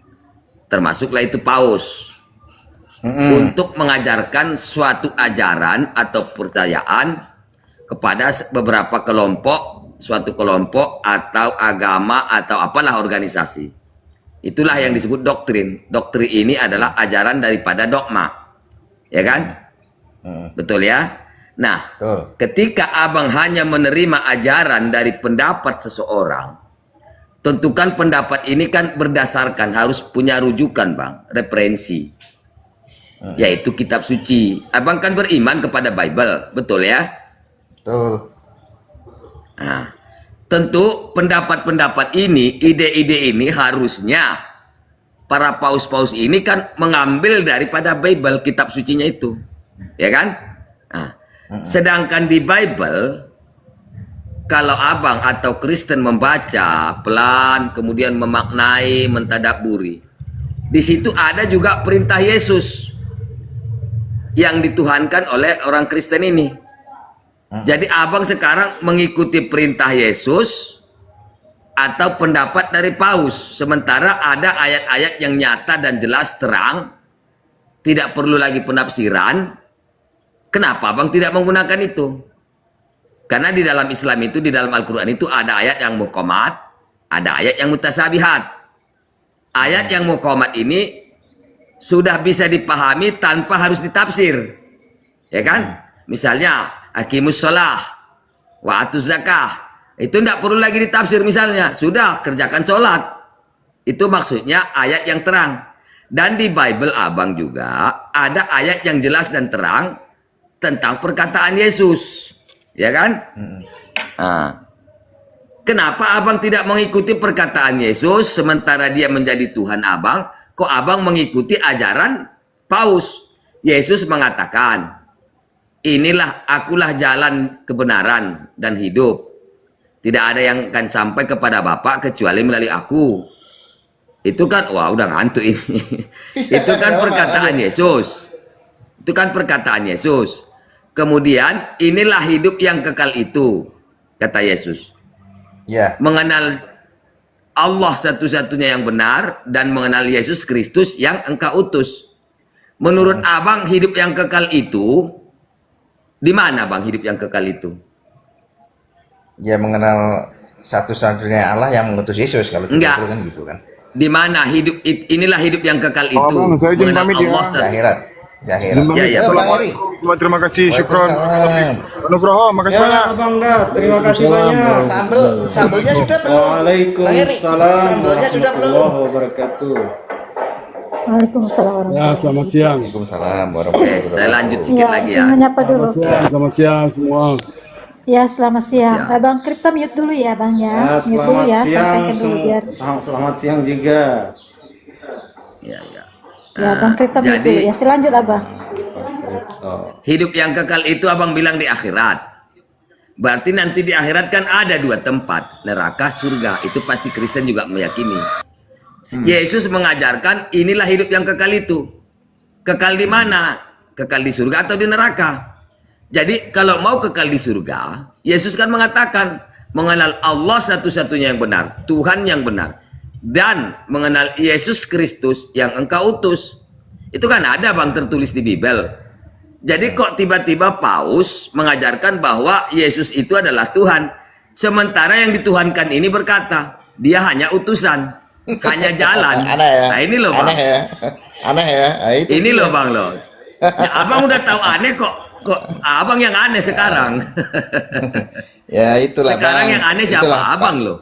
termasuklah itu Paus. Untuk mengajarkan suatu ajaran atau percayaan kepada beberapa kelompok suatu kelompok atau agama atau apalah organisasi. Itulah yang disebut doktrin. Doktrin ini adalah ajaran daripada dogma. Ya kan? Betul ya? Nah, Betul. ketika abang hanya menerima ajaran dari pendapat seseorang, tentukan pendapat ini kan berdasarkan harus punya rujukan bang, referensi, yaitu kitab suci. Abang kan beriman kepada Bible, betul ya? Betul. Nah, tentu pendapat-pendapat ini, ide-ide ini harusnya para paus-paus ini kan mengambil daripada Bible, kitab sucinya itu, ya kan? Nah, sedangkan di Bible, kalau abang atau Kristen membaca pelan, kemudian memaknai, mentadaburi, di situ ada juga perintah Yesus yang dituhankan oleh orang Kristen ini. Jadi abang sekarang mengikuti perintah Yesus atau pendapat dari paus, sementara ada ayat-ayat yang nyata dan jelas terang, tidak perlu lagi penafsiran. Kenapa abang tidak menggunakan itu? Karena di dalam Islam itu, di dalam Al-Quran itu ada ayat yang muhkamat, ada ayat yang mutasabihat. Ayat yang muhkamat ini sudah bisa dipahami tanpa harus ditafsir, ya kan? Misalnya aqimus shalah wa atuz zakah, itu tidak perlu lagi ditafsir. Misalnya sudah kerjakan sholat, itu maksudnya ayat yang terang. Dan di Bible abang juga ada ayat yang jelas dan terang tentang perkataan Yesus, ya kan? Nah, kenapa abang tidak mengikuti perkataan Yesus sementara dia menjadi Tuhan abang? Kok abang mengikuti ajaran paus? Yesus mengatakan, inilah akulah jalan kebenaran dan hidup. Tidak ada yang akan sampai kepada Bapa kecuali melalui aku. Itu kan, wah udah ngantuk ini. Itu kan perkataan Yesus. Itu kan perkataan Yesus. Kemudian inilah hidup yang kekal itu, kata Yesus. Ya. Mengenal Allah satu-satunya yang benar dan mengenal Yesus Kristus yang engkau utus. Menurut abang hidup yang kekal itu di mana bang, hidup yang kekal itu? Ya, mengenal satu-satunya Allah yang mengutus Yesus, kalau Enggak. betul kan gitu kan. Di mana hidup inilah hidup yang kekal itu? Bang, saya izin Mengenal pamit ya. Allah Di akhirat. Di akhirat. Ya, ya. Bang Eri. Terima kasih, syukron. Waalaikumsalam. Nugroho, makasih banyak. Ya Bang Dah, terima kasih banyak. Sambelnya sudah belum? Bang Eri, Waalaikumsalam sambelnya sudah belum? warahmatullahi wabarakatuh. Waalaikumsalam warahmatullahi Ya, selamat siang. Waalaikumsalam Oke, warahmatullahi saya lanjut wabarakatuh. sedikit lagi ya. Menyapa dulu. Selamat siang semua. Ya, selamat siang. Siang. Abang Kripto mute dulu ya, Bang Ya, ya. Mute dulu selamat ya, siang selesaikan dulu biar. Selamat siang juga. Ya, ya. Ya, Bang Kripto mute Jadi dulu ya. Selanjut Abang. Oh, hidup yang kekal itu abang bilang di akhirat. Berarti nanti di akhirat kan ada dua tempat, neraka, surga. Itu pasti Kristen juga meyakini. Yesus mengajarkan inilah hidup yang kekal itu. Kekal di mana? Kekal di surga atau di neraka? Jadi kalau mau kekal di surga, Yesus kan mengatakan mengenal Allah satu-satunya yang benar, Tuhan yang benar, dan mengenal Yesus Kristus yang engkau utus. Itu kan ada bang tertulis di Bible. Jadi kok tiba-tiba paus mengajarkan bahwa Yesus itu adalah Tuhan, sementara yang dituhankan ini berkata dia hanya utusan, hanya jalan. Aneh ya. Nah ini loh bang. Aneh ya. Aneh ya. Nah, itu Ini dia. loh bang loh. Ya, abang udah tahu aneh kok abang yang aneh sekarang. Ya itulah Sekarang Bang. yang aneh siapa? Itulah, Abang loh.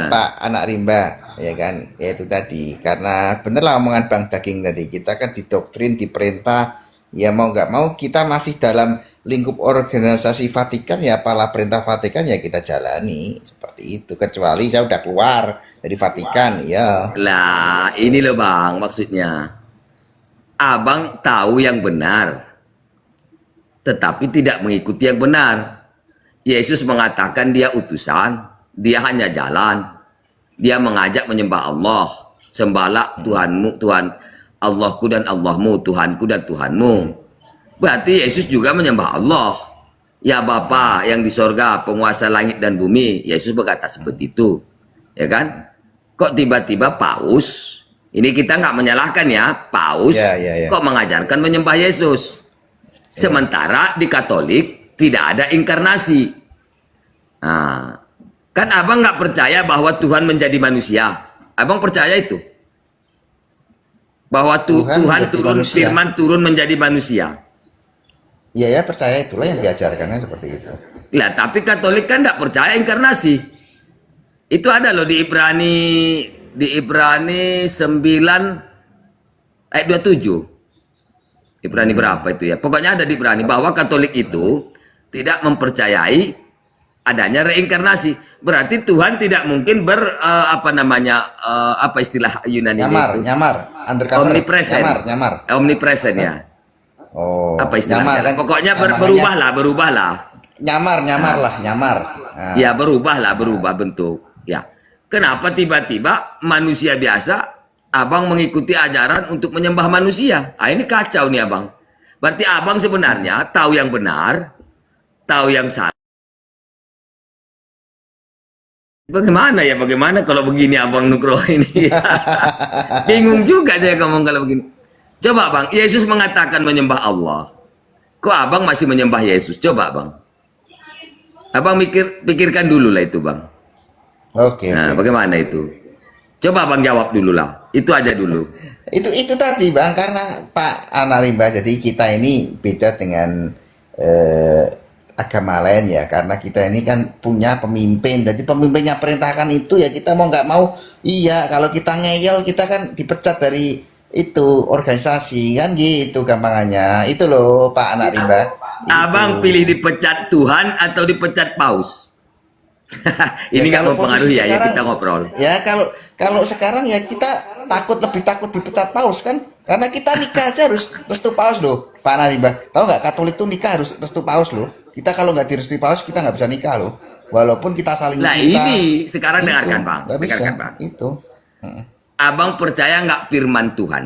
Pak anak rimba, ya kan, ya itu tadi, karena bener lah omongan Bang Daging tadi, kita kan didoktrin, diperintah, ya mau nggak mau kita masih dalam lingkup organisasi Vatikan, ya apalah perintah Vatikan ya kita jalani seperti itu, kecuali saya udah keluar dari Vatikan, ya. Lah ini loh bang maksudnya. Abang tahu yang benar, tetapi tidak mengikuti yang benar. Yesus mengatakan dia utusan, dia hanya jalan. Dia mengajak menyembah Allah. Sembahlah Tuhanmu, Tuhan Allahku dan Allahmu, Tuhanku dan Tuhanmu. Berarti Yesus juga menyembah Allah. Ya Bapa yang di sorga, penguasa langit dan bumi. Yesus berkata seperti itu. Ya kan? Kok tiba-tiba paus, ini kita nggak menyalahkan ya, paus Ya, ya, ya. kok mengajarkan menyembah Yesus. Sementara di Katolik tidak ada inkarnasi. Nah, kan abang nggak percaya bahwa Tuhan menjadi manusia. Abang percaya itu? Bahwa Tuhan Tuhan menjadi turun, manusia. firman turun menjadi manusia. Iya ya, percaya, itulah yang diajarkannya seperti itu. Lah, tapi Katolik kan nggak percaya inkarnasi. Itu ada loh di Ibrani 9 ayat 27. Ibrani berapa itu ya? Pokoknya ada di Ibrani bahwa Katolik itu tidak mempercayai adanya reinkarnasi. Berarti Tuhan tidak mungkin apa istilah Yunani Nyamar, undercover, omnipresent. nyamar. Omnipresent ya. Oh, Apa istilahnya? nyamar kan? Pokoknya Namanya berubah lah. nyamar lah, nyamar. Nah, Ya berubah bentuk. Ya. Kenapa tiba-tiba manusia biasa abang mengikuti ajaran untuk menyembah manusia? Ah, ini kacau nih abang. Berarti abang sebenarnya tahu yang benar, tahu yang salah. Bagaimana kalau begini abang Nugroho ini? Bingung juga saya ngomong kalau begini. Coba bang, Yesus mengatakan menyembah Allah. Kok abang masih menyembah Yesus? Coba bang. Abang pikirkan dulu lah itu bang. Oke. Nah, bagaimana itu? Coba abang jawab dulu lah. Itu aja dulu. Itu tadi Bang, karena Pak Anarimba, jadi kita ini beda dengan agama lain ya, karena kita ini kan punya pemimpin, jadi pemimpinnya perintahkan itu ya kita mau nggak mau. Iya, kalau kita ngeyel kita kan dipecat dari itu organisasi kan, gitu gampangannya. Itu loh Pak Anarimba. Abang pilih dipecat Tuhan atau dipecat Paus? Ini nggak kalau mempengaruhi posisi ya sekarang, kita ngobrol. ya kalau sekarang ya kita lebih takut dipecat paus kan, karena kita nikah aja harus restu paus loh Pak Anarimba. Tahu nggak, Katolik tuh nikah harus restu paus loh. Kita kalau nggak direstui paus kita nggak bisa nikah loh, walaupun kita saling Nah cinta. ini sekarang Itu, dengarkan bang, nggak bisa dengarkan bang. itu. Abang percaya nggak firman Tuhan?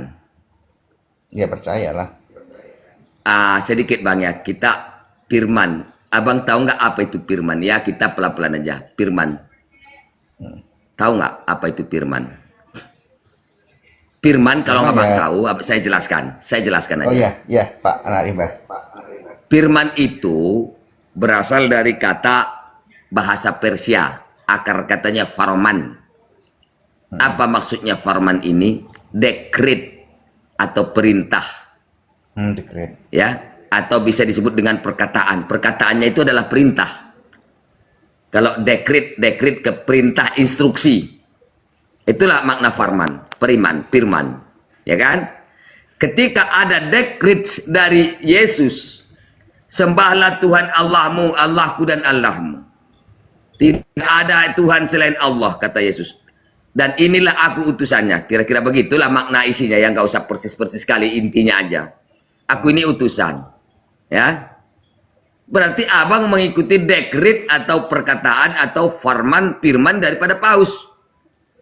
Ya percayalah. Sedikit bang ya, kita firman. Abang tahu nggak apa itu firman? Ya kita pelan-pelan aja. Firman. Tahu nggak apa itu firman? Firman kalau Firman abang ya. tahu, saya jelaskan. Saya jelaskan aja. Oh ya Pak Anarimba. Firman itu berasal dari kata bahasa Persia. Akar katanya farman. Apa maksudnya farman ini? Dekret atau perintah. Dekret. Ya. Atau bisa disebut dengan perkataan. Perkataannya itu adalah perintah. Kalau dekret ke perintah instruksi. Itulah makna farman, firman. Ya kan? Ketika ada dekret dari Yesus, sembahlah Tuhan Allahmu, Allahku dan Allahmu. Tidak ada Tuhan selain Allah, kata Yesus. Dan inilah aku utusannya. Kira-kira begitulah makna isinya, yang gak usah persis-persis sekali, intinya aja. Aku ini utusan. Ya, berarti abang mengikuti dekret atau perkataan atau firman daripada paus.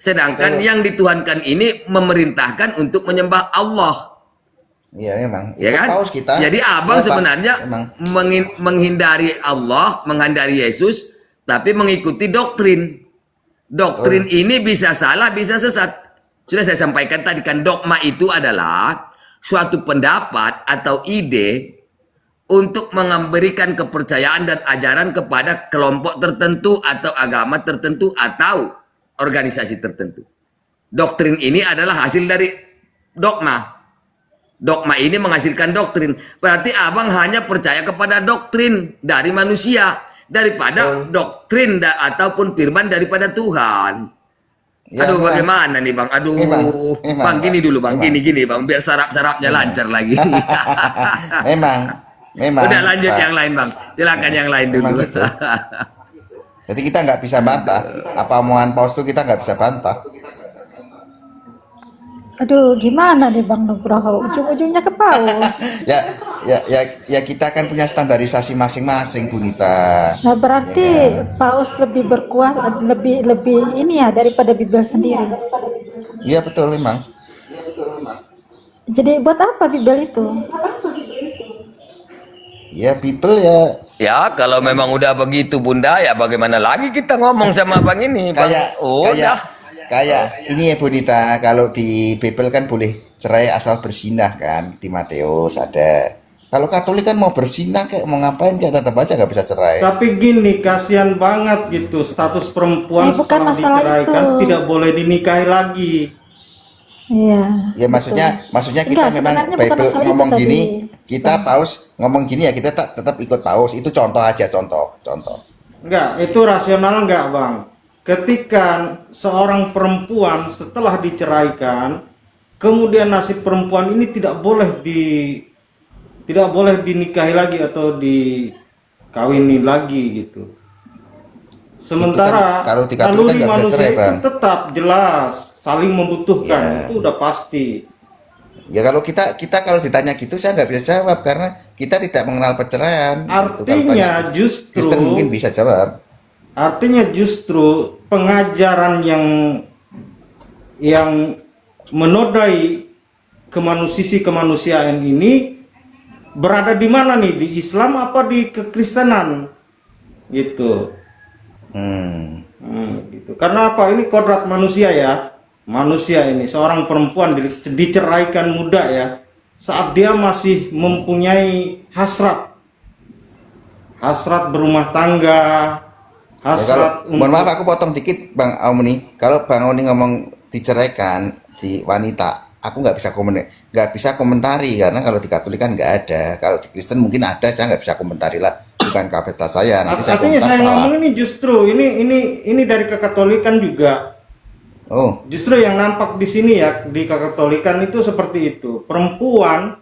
Sedangkan yang dituhankan ini memerintahkan untuk menyembah Allah. Iya memang. Ya kan? Paus kita. Jadi abang Ya, Pak, sebenarnya memang. menghindari Allah, menghindari Yesus, tapi mengikuti doktrin. Doktrin ini bisa salah, bisa sesat. Sudah saya sampaikan tadi kan, dogma itu adalah suatu pendapat atau ide untuk memberikan kepercayaan dan ajaran kepada kelompok tertentu atau agama tertentu atau organisasi tertentu. Doktrin ini adalah hasil dari dogma. Dogma ini menghasilkan doktrin. Berarti abang hanya percaya kepada doktrin dari manusia daripada doktrin ataupun firman daripada Tuhan. Ya, Aduh, memang. bagaimana nih bang? Aduh, Memang, bang gini dulu bang, memang. gini bang, biar sarap-sarapnya lancar lagi. memang. Udah lanjut Pak. yang lain bang, silakan yang lain Memang dulu. gitu. Jadi kita nggak bisa bantah apa omongan paus itu, kita nggak bisa bantah. Aduh, gimana nih Bang Nugroho? Ujung-ujungnya ke paus. ya kita kan punya standarisasi masing-masing, Bu Nita. Nah, berarti paus lebih berkuasa, lebih ini ya daripada Bible sendiri. Iya betul memang. Jadi buat apa Bible itu? Ya people ya Ya kalau memang udah begitu bunda, ya bagaimana lagi kita ngomong sama bang ini bang? kayak ini ya Bu Nita, kalau di Bible kan boleh cerai asal berzinah kan, di Matius ada. Kalau Katolik kan mau bersinah kayak mau ngapain kayak tetap aja nggak bisa cerai. Tapi gini, kasihan banget gitu, status perempuan bukan setelah masalah diceraikan itu. tidak boleh dinikahi lagi. Iya. Ya maksudnya kita Enggak, memang sebenarnya bukan Bible masalah itu ngomong tadi. gini, kita paus ngomong gini ya kita tetap ikut paus. Itu contoh aja, contoh. Enggak, itu rasional enggak, Bang? Ketika seorang perempuan setelah diceraikan, kemudian nasib perempuan ini tidak boleh dinikahi lagi atau dikawini lagi gitu. Sementara Itu kan, kalau di Katolik kan naluri nggak bisa manusia cerai, itu Bang. tetap jelas saling membutuhkan, Ya. itu udah pasti. Ya kalau kita kalau ditanya gitu saya nggak bisa jawab karena kita tidak mengenal perceraian. Gitu. Kalau Artinya tanya justru Kristen mungkin bisa jawab. Artinya justru pengajaran yang menodai sisi kemanusiaan ini berada di mana nih? Di Islam apa di kekristenan? Gitu. Gitu. Karena apa? Ini kodrat manusia ya. Manusia ini seorang perempuan diceraikan muda ya. Saat dia masih mempunyai hasrat berumah tangga, Ya, hasrat mohon maaf aku potong dikit Bang Auni. Kalau Bang Auni ngomong diceraikan di wanita, aku nggak bisa komentari karena kalau di Katolik kan nggak ada. Kalau di Kristen mungkin ada, saya nggak bisa komentari lah. Bukan kapasitas saya. Nanti saya Artinya komentar saya salah. ngomong ini justru ini dari kekatolikan juga. Oh, Justru yang nampak di sini ya di kekatolikan itu seperti itu. Perempuan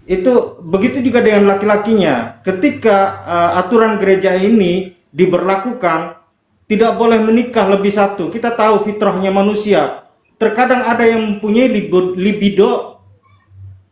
itu begitu juga dengan laki-lakinya. Ketika aturan gereja ini diberlakukan, tidak boleh menikah lebih satu. Kita tahu fitrahnya manusia. Terkadang ada yang mempunyai libido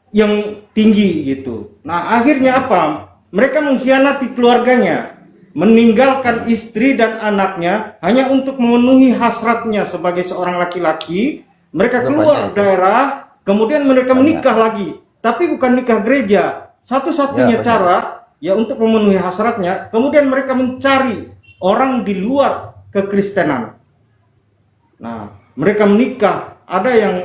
yang tinggi gitu. Nah, akhirnya apa? Mereka mengkhianati keluarganya, meninggalkan istri dan anaknya hanya untuk memenuhi hasratnya sebagai seorang laki-laki. Mereka Itu keluar banyak itu. daerah, kemudian mereka Banyak. menikah lagi. Tapi bukan nikah gereja. Satu-satunya Ya, banyak. cara ya untuk memenuhi hasratnya, kemudian mereka mencari orang di luar kekristenan. Nah, mereka menikah, ada yang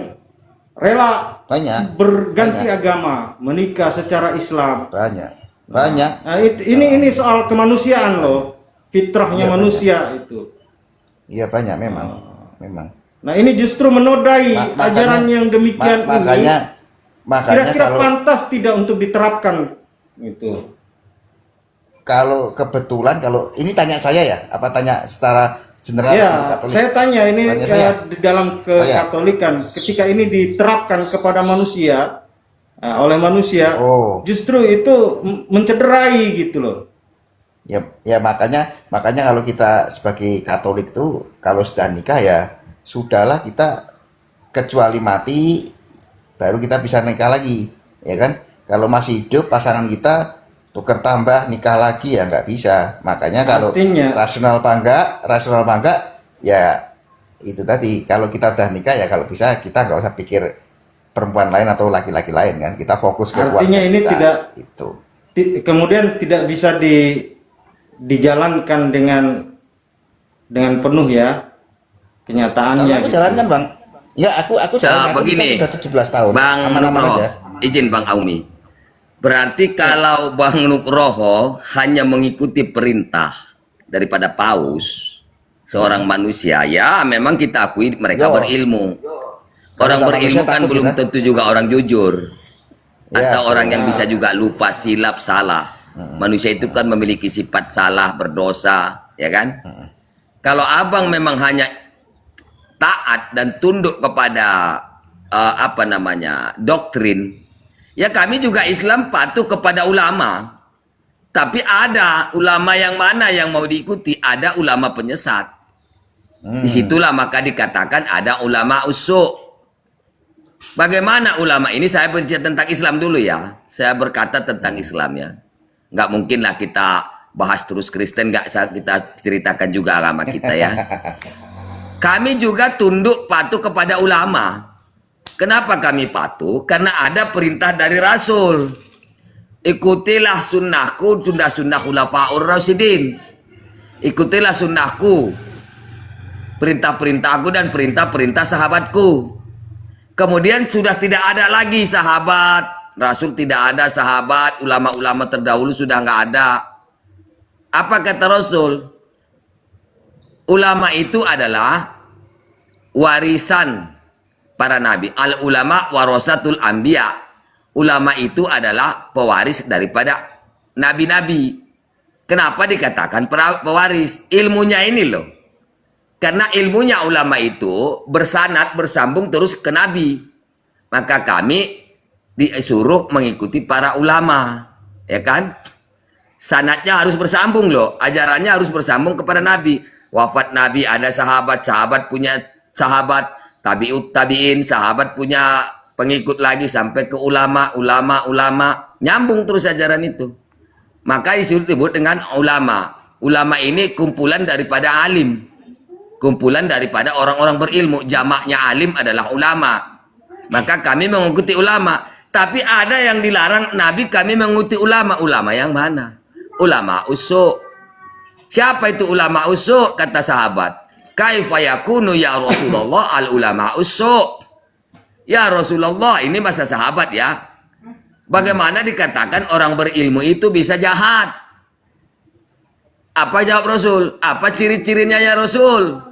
rela banyak, berganti agama, menikah secara Islam. banyak. Nah, ini soal kemanusiaan loh, fitrahnya Iya, manusia itu. Iya banyak memang. Nah, ini justru menodai ajaran yang demikian ini. Makanya Kira-kira kalau pantas tidak untuk diterapkan gitu. kalau kebetulan kalau ini tanya saya ya, apa tanya secara general Ya, Katolik? saya tanya ini Tanya saya. di dalam kekatolikan, ketika ini diterapkan kepada manusia, oleh manusia, Oh. justru itu mencederai gitu loh. Ya makanya kalau kita sebagai Katolik tuh kalau sudah nikah ya sudahlah, kita kecuali mati baru kita bisa nikah lagi, ya kan? Kalau masih hidup pasangan kita tuker tambah nikah lagi ya nggak bisa. Makanya kalau Artinya- rasional apa enggak ya itu tadi, kalau kita udah nikah ya kalau bisa kita nggak usah pikir perempuan lain atau laki-laki lain kan, kita fokus ke Artinya keluarga ini kita. tidak Itu kemudian tidak bisa dijalankan dengan penuh ya kenyataannya. kalau aku gitu. jalankan Bang, ya aku jalan, aku begini, sudah 17 tahun Bang aman-aman Nugroho, aja. izin Bang Aumi. Berarti kalau Bang Nugroho hanya mengikuti perintah daripada paus, seorang manusia, ya memang kita akui mereka Yo. berilmu. Kalau Orang nggak berilmu manusia kan takut belum kita. tentu juga orang jujur. Ya, Atau orang yang bisa juga lupa, silap, salah. Manusia itu kan memiliki sifat salah, berdosa, ya kan? Kalau abang memang hanya taat dan tunduk kepada doktrin, ya kami juga Islam patuh kepada ulama. Tapi ada ulama yang mana yang mau diikuti? Ada ulama penyesat. Disitulah maka dikatakan ada ulama usuk. Bagaimana ulama ini? Saya berbicara tentang Islam dulu ya. Saya berkata tentang Islam ya. Nggak mungkin lah kita bahas terus Kristen, nggak kita ceritakan juga agama kita ya. Kami juga tunduk patuh kepada ulama. Kenapa kami patuh? Karena ada perintah dari Rasul. Ikutilah sunnahku, sunnah khulafaur rasyidin. Ikutilah sunnahku, perintah-perintahku dan perintah-perintah sahabatku. Kemudian sudah tidak ada lagi sahabat, Rasul tidak ada, sahabat, ulama-ulama terdahulu sudah nggak ada. Apa kata Rasul? Ulama itu adalah warisan para nabi. Al ulama warasatul anbiya. Ulama itu adalah pewaris daripada nabi-nabi. Kenapa dikatakan pewaris? Ilmunya ini loh. Karena ilmunya ulama itu bersanad, bersambung terus ke nabi. Maka kami disuruh mengikuti para ulama, ya kan? Sanadnya harus bersambung loh, ajarannya harus bersambung kepada nabi. Wafat nabi ada sahabat, sahabat punya sahabat, tabiut tabiin, sahabat punya pengikut lagi sampai ke ulama, ulama, nyambung terus ajaran itu. Maka disebut dengan ulama. Ulama ini kumpulan daripada alim, kumpulan daripada orang-orang berilmu. Jamaknya alim adalah ulama. Maka kami mengikuti ulama. Tapi ada yang dilarang Nabi kami mengikuti ulama. Ulama yang mana? Ulama usuk. Siapa itu ulama usuk? Kata sahabat. Kaifa yakunu ya Rasulullah al ulama usuk. Ya Rasulullah, ini masa sahabat ya. Bagaimana dikatakan orang berilmu itu bisa jahat? Apa jawab Rasul? Apa ciri-cirinya ya Rasul?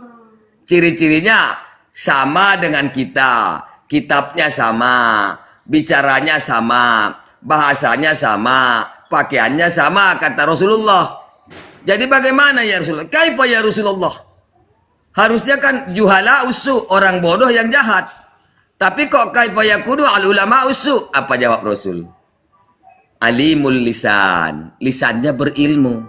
Ciri-cirinya sama dengan kita. Kitabnya sama, bicaranya sama, bahasanya sama, pakaiannya sama, kata Rasulullah. Jadi bagaimana ya Rasulullah? Kaifa ya Rasulullah? Harusnya kan juhala usu, orang bodoh yang jahat. Tapi kok kaifa yakunu al ulama usu? Apa jawab Rasul? Alimul lisan, lisannya berilmu.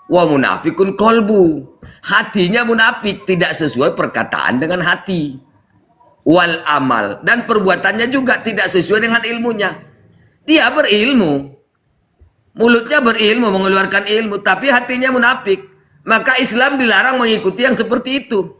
Wa munafikun kolbu, hatinya munafik, tidak sesuai perkataan dengan hati. Wal amal, dan perbuatannya juga tidak sesuai dengan ilmunya. Dia berilmu, mulutnya berilmu, mengeluarkan ilmu, tapi hatinya munafik. Maka Islam dilarang mengikuti yang seperti itu.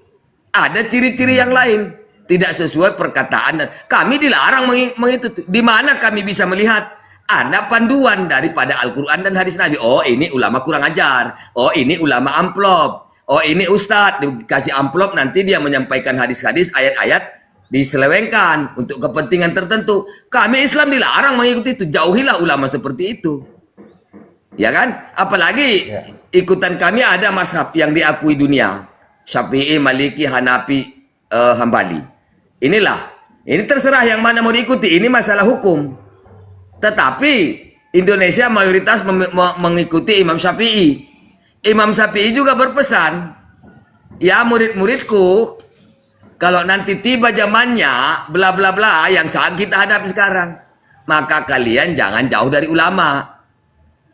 Ada ciri-ciri yang lain, tidak sesuai perkataan. Dan kami dilarang mengikuti. Di mana kami bisa melihat ada panduan daripada Al-Quran dan hadis Nabi? Oh, ini ulama kurang ajar. Oh, ini ulama amplop. Oh, ini ustadz dikasih amplop, nanti dia menyampaikan hadis-hadis, ayat-ayat diselewengkan untuk kepentingan tertentu. Kami Islam dilarang mengikuti itu. Jauhilah ulama seperti itu. Ya kan? Apalagi ikutan kami ada mazhab yang diakui dunia. Syafi'i, Maliki, Hanafi, Hambali. Inilah. Ini terserah yang mana mau diikuti. Ini masalah hukum. Tetapi Indonesia mayoritas mengikuti Imam Syafi'i. Imam Syafi'i juga berpesan, ya murid-muridku, kalau nanti tiba zamannya bla bla bla yang saat kita hadapi sekarang, maka kalian jangan jauh dari ulama,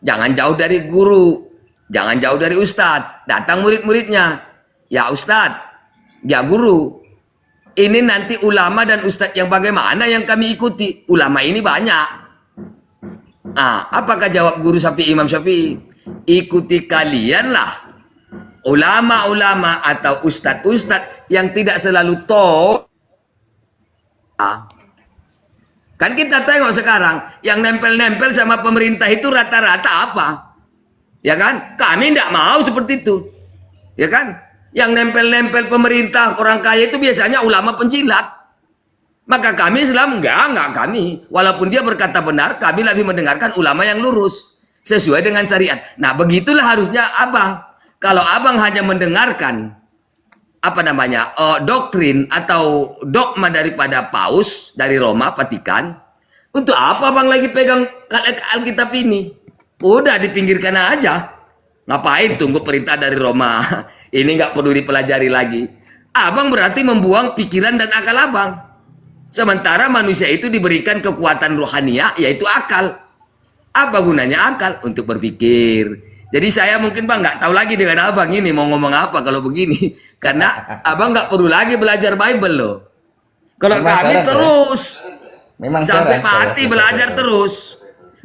jangan jauh dari guru, jangan jauh dari ustadz. Datang murid-muridnya, ya ustadz, ya guru, ini nanti ulama dan ustadz yang bagaimana yang kami ikuti? Ulama ini banyak. Ah, apakah jawab guru Syafi'i, Imam Syafi'i? Ikuti kalianlah ulama-ulama atau ustadz-ustadz yang tidak selalu Kan kita tengok sekarang yang nempel-nempel sama pemerintah itu rata-rata apa? Ya kan? Kami tidak mau seperti itu. Ya kan? Yang nempel-nempel pemerintah orang kaya itu biasanya ulama penjilat. Maka kami Islam enggak kami. Walaupun dia berkata benar, kami lebih mendengarkan ulama yang lurus sesuai dengan syariat. Nah, begitulah harusnya abang. Kalau abang hanya mendengarkan doktrin atau dogma daripada Paus dari Roma, Vatikan, untuk apa abang lagi pegang Alkitab ini? Udah dipinggirkan aja. Ngapain tunggu perintah dari Roma? Ini nggak perlu dipelajari lagi. Abang berarti membuang pikiran dan akal abang. Sementara manusia itu diberikan kekuatan rohaniah, yaitu akal. Apa gunanya akal? Untuk berpikir. Jadi saya mungkin bang nggak tahu lagi dengan abang ini mau ngomong apa kalau begini. Karena abang nggak perlu lagi belajar Bible loh. Kalau kami terus. Memang Sampai jarang, mati belajar terus.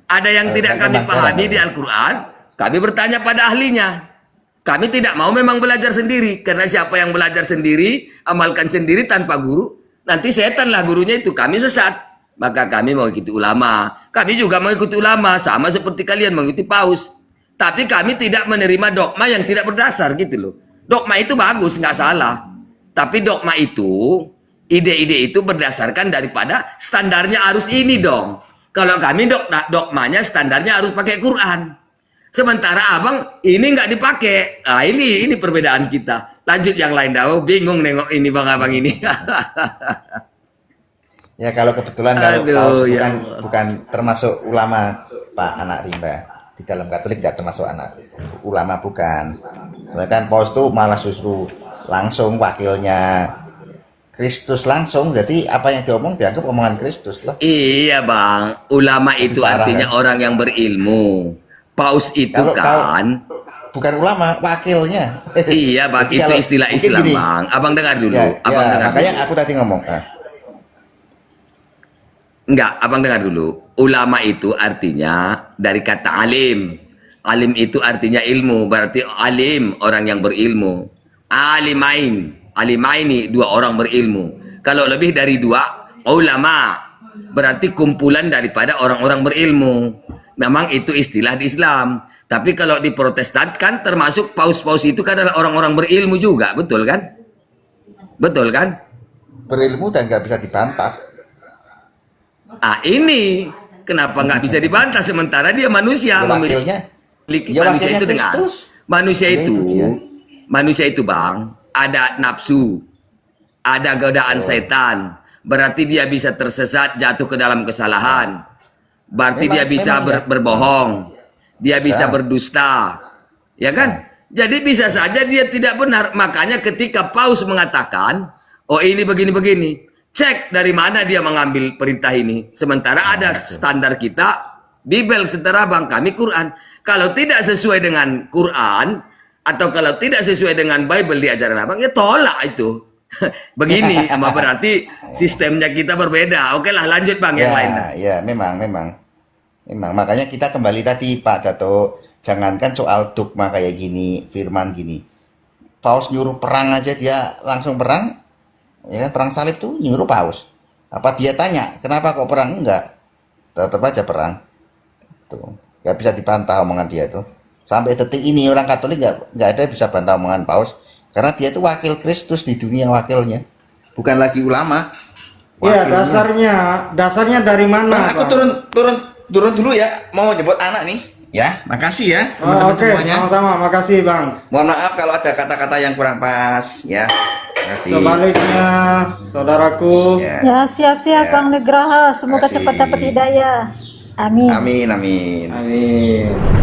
Ada yang tidak kami pahami di Al-Quran, kami bertanya pada ahlinya. Kami tidak mau memang belajar sendiri. Karena siapa yang belajar sendiri, amalkan sendiri tanpa guru, nanti setanlah gurunya itu. Kami sesat. Maka kami mengikuti ulama. Kami juga mengikuti ulama. Sama seperti kalian mengikuti Paus. Tapi kami tidak menerima dogma yang tidak berdasar gitu loh. Dogma itu bagus, nggak salah. Tapi dogma itu, ide-ide itu berdasarkan daripada standarnya harus ini dong. Kalau kami dogmanya standarnya harus pakai Quran. Sementara abang ini nggak dipakai. Ah, ini perbedaan kita. Lanjut yang lain dah. Oh, bingung nengok ini bang abang ini. Ya kalau kebetulan kalau Aduh, paus ya bukan termasuk ulama Pak Anak Rimba. Di dalam Katolik nggak termasuk anak ulama, bukan. Soalnya kan paus tuh malah justru langsung wakilnya Kristus langsung. Jadi apa yang diomong dianggap omongan Kristus lah. Iya bang, ulama itu Parah, artinya kan? orang yang berilmu. Paus itu Kalau kan, bukan ulama, wakilnya. iya bang, Jadi itu kalau- istilah mungkin Islam gini, bang. Abang dengar dulu, Ya, abang ya, dengar makanya dulu. aku tadi ngomong. Enggak, abang dengar dulu. Ulama itu artinya dari kata alim. Alim itu artinya ilmu, berarti alim orang yang berilmu. Alimaini dua orang berilmu. Kalau lebih dari dua, ulama berarti kumpulan daripada orang-orang berilmu. Memang itu istilah di Islam. Tapi kalau di Protestan kan termasuk paus-paus itu kan adalah orang-orang berilmu juga, betul kan? Betul kan? Berilmu dan nggak bisa dibantah. Ah ini kenapa nggak bisa dibantah sementara dia manusia Ya, wakilnya. memiliki Ya, manusia wakilnya itu dengan Kristus. manusia Ya, itu itu dia. manusia itu bang ada nafsu, ada godaan setan, berarti dia bisa tersesat jatuh ke dalam kesalahan, berarti Memang- dia bisa memang ya. berbohong, dia bisa Bisa. berdusta, ya kan? Jadi bisa saja dia tidak benar. Makanya ketika paus mengatakan, oh ini begini-begini, cek dari mana dia mengambil perintah ini. Sementara ada standar kita, Bibel setara bang kami Quran. Kalau tidak sesuai dengan Quran, atau kalau tidak sesuai dengan Bible di ajaran abang, ya tolak itu. Begini, berarti sistemnya kita berbeda. Oke lah, lanjut bang yang lain. Ya, memang. Makanya kita kembali tadi Pak Dato, jangankan soal dogma kayak gini, firman gini. Paus nyuruh perang aja dia langsung perang. Ya kan, perang salib tuh nyuruh paus. Apa dia tanya, kenapa kok perang? Enggak. Tetap aja perang. Tuh, nggak bisa dibantah omongan dia tuh. Sampai detik ini orang Katolik nggak ada bisa bantah omongan paus karena dia itu wakil Kristus di dunia, wakilnya. Bukan lagi ulama. Iya, Wakilnya. dasarnya dari mana, Bang, aku Bang? turun dulu ya, mau jemput anak nih. Ya, makasih ya Oh, teman-teman oke, semuanya. sama-sama. Makasih, Bang. Mohon maaf kalau ada kata-kata yang kurang pas, ya. Makasih. Sebaliknya, saudaraku. Ya. Ya, siap-siap Ya. Bang Nugraha. Semoga Makasih. cepat dapat hidayah. Amin. Amin, amin. Amin.